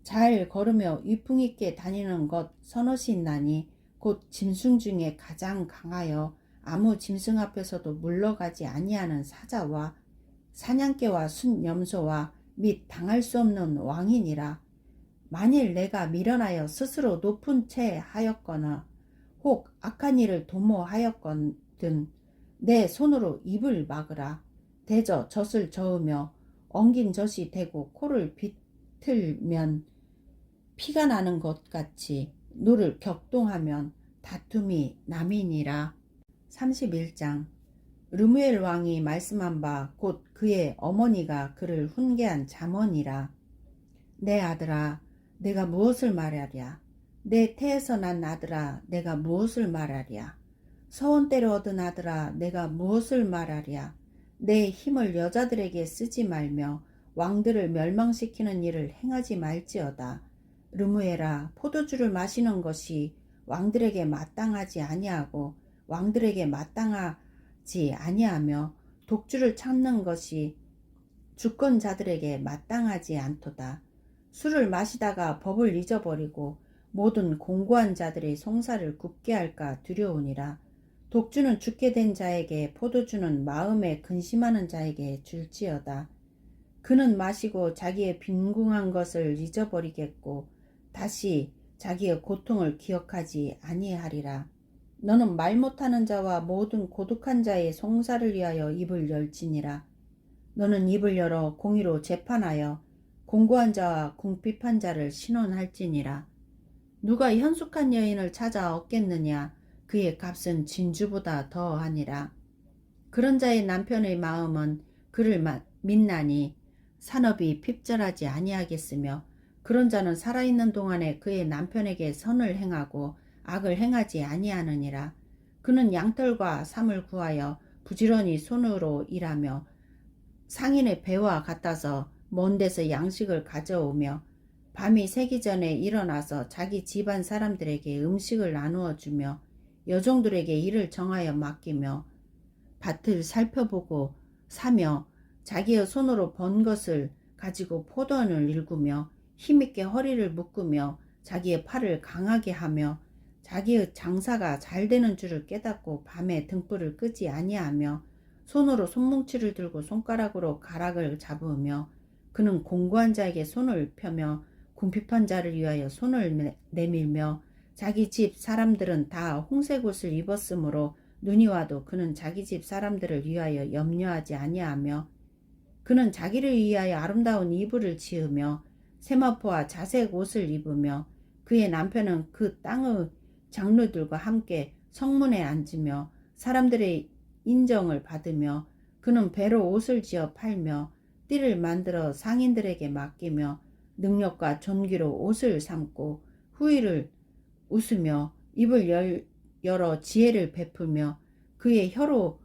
잘 걸으며 위풍 있게 다니는 것 서너시 있나니 곧 짐승 중에 가장 강하여 아무 짐승 앞에서도 물러가지 아니하는 사자와 사냥개와 순염소와 및 당할 수 없는 왕이니라. 만일 내가 미련하여 스스로 높은 채 하였거나 혹 악한 일을 도모하였거든 내 손으로 입을 막으라. 대저 젖을 저으며 엉긴 젖이 되고 코를 비틀면 피가 나는 것 같이 노를 격동하면 다툼이 남이니라. 31장. 르무엘 왕이 말씀한 바 곧 그의 어머니가 그를 훈계한 잠언이라. 내 아들아, 내가 무엇을 말하랴? 내 태에서 난 아들아, 내가 무엇을 말하랴? 서원 때를 얻은 아들아, 내가 무엇을 말하랴? 내 힘을 여자들에게 쓰지 말며 왕들을 멸망시키는 일을 행하지 말지어다. 르무엘아, 포도주를 마시는 것이 왕들에게 마땅하지 아니하고 왕들에게 마땅하지 아니하며 독주를 찾는 것이 주권자들에게 마땅하지 않도다. 술을 마시다가 법을 잊어버리고 모든 공고한 자들의 송사를 굽게 할까 두려우니라. 독주는 죽게 된 자에게, 포도주는 마음에 근심하는 자에게 줄지어다. 그는 마시고 자기의 빈궁한 것을 잊어버리겠고 다시 자기의 고통을 기억하지 아니하리라. 너는 말 못하는 자와 모든 고독한 자의 송사를 위하여 입을 열지니라. 너는 입을 열어 공의로 재판하여 공고한 자와 궁핍한 자를 신원할지니라. 누가 현숙한 여인을 찾아 얻겠느냐? 그의 값은 진주보다 더하니라. 그런 자의 남편의 마음은 그를 믿나니 산업이 핍절하지 아니하겠으며 그런 자는 살아있는 동안에 그의 남편에게 선을 행하고 악을 행하지 아니하느니라. 그는 양털과 삼을 구하여 부지런히 손으로 일하며 상인의 배와 같아서 먼 데서 양식을 가져오며 밤이 새기 전에 일어나서 자기 집안 사람들에게 음식을 나누어 주며 여종들에게 일을 정하여 맡기며 밭을 살펴보고 사며 자기의 손으로 번 것을 가지고 포도원을 일구며 힘있게 허리를 묶으며 자기의 팔을 강하게 하며 자기의 장사가 잘 되는 줄을 깨닫고 밤에 등불을 끄지 아니하며 손으로 손뭉치를 들고 손가락으로 가락을 잡으며 그는 공고한 자에게 손을 펴며 궁핍한 자를 위하여 손을 내밀며 자기 집 사람들은 다 홍색 옷을 입었으므로 눈이 와도 그는 자기 집 사람들을 위하여 염려하지 아니하며 그는 자기를 위하여 아름다운 이불을 지으며 세마포와 자색 옷을 입으며 그의 남편은 그 땅의 장로들과 함께 성문에 앉으며 사람들의 인정을 받으며 그는 배로 옷을 지어 팔며 띠를 만들어 상인들에게 맡기며 능력과 존귀로 옷을 삼고 후일을 웃으며 입을 열어 지혜를 베풀며 그의 혀로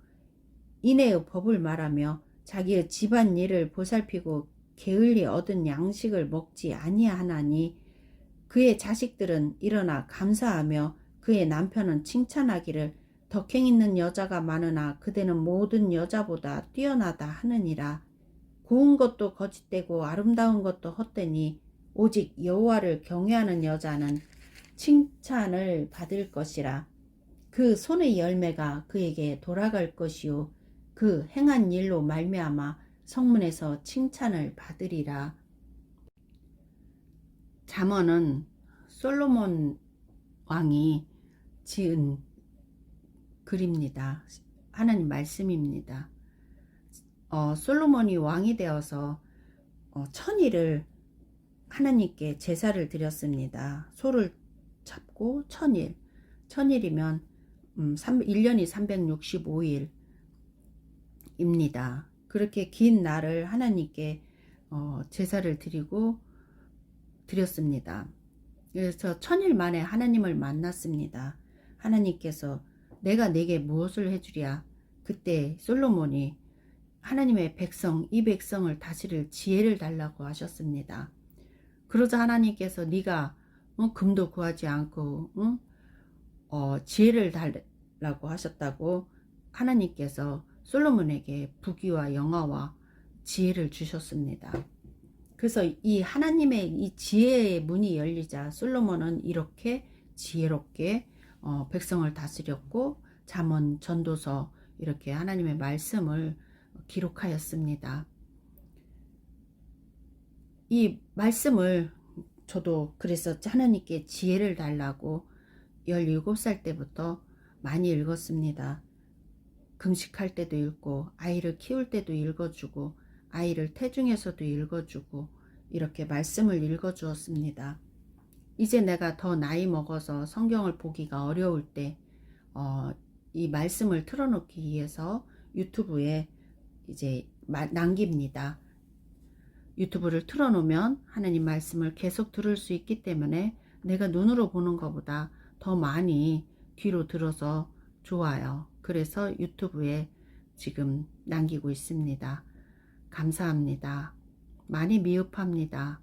인애의 법을 말하며 자기의 집안 일을 보살피고 게을리 얻은 양식을 먹지 아니하나니 그의 자식들은 일어나 감사하며 그의 남편은 칭찬하기를 덕행 있는 여자가 많으나 그대는 모든 여자보다 뛰어나다 하느니라. 고운 것도 거짓되고 아름다운 것도 헛되니 오직 여호와를 경외하는 여자는 칭찬을 받을 것이라. 그 손의 열매가 그에게 돌아갈 것이요 그 행한 일로 말미암아 성문에서 칭찬을 받으리라. 잠언은 솔로몬 왕이 지은 글입니다. 하나님 말씀입니다. 솔로몬이 왕이 되어서 천일을 하나님께 제사를 드렸습니다. 소를 잡고 천일이면 1년이 365일입니다. 그렇게 긴 날을 하나님께 제사를 드렸습니다. 그래서 천일 만에 하나님을 만났습니다. 하나님께서 내가 내게 무엇을 해주랴. 그때 솔로몬이 하나님의 백성, 이 백성을 다스릴 지혜를 달라고 하셨습니다. 그러자 하나님께서 네가 금도 구하지 않고 지혜를 달라고 하셨다고 하나님께서 솔로몬에게 부귀와 영화와 지혜를 주셨습니다. 그래서 이 하나님의 이 지혜의 문이 열리자 솔로몬은 이렇게 지혜롭게 백성을 다스렸고 잠언, 전도서 이렇게 하나님의 말씀을 기록하였습니다. 이 말씀을 저도 그래서 하나님께 지혜를 달라고 17살 때부터 많이 읽었습니다. 금식할 때도 읽고 아이를 키울 때도 읽어주고 아이를 태중에서도 읽어주고 이렇게 말씀을 읽어주었습니다. 이제 내가 더 나이 먹어서 성경을 보기가 어려울 때 이 말씀을 틀어놓기 위해서 유튜브에 이제 남깁니다. 유튜브를 틀어놓으면 하나님 말씀을 계속 들을 수 있기 때문에 내가 눈으로 보는 것보다 더 많이 귀로 들어서 좋아요. 그래서 유튜브에 지금 남기고 있습니다. 감사합니다. 많이 미흡합니다.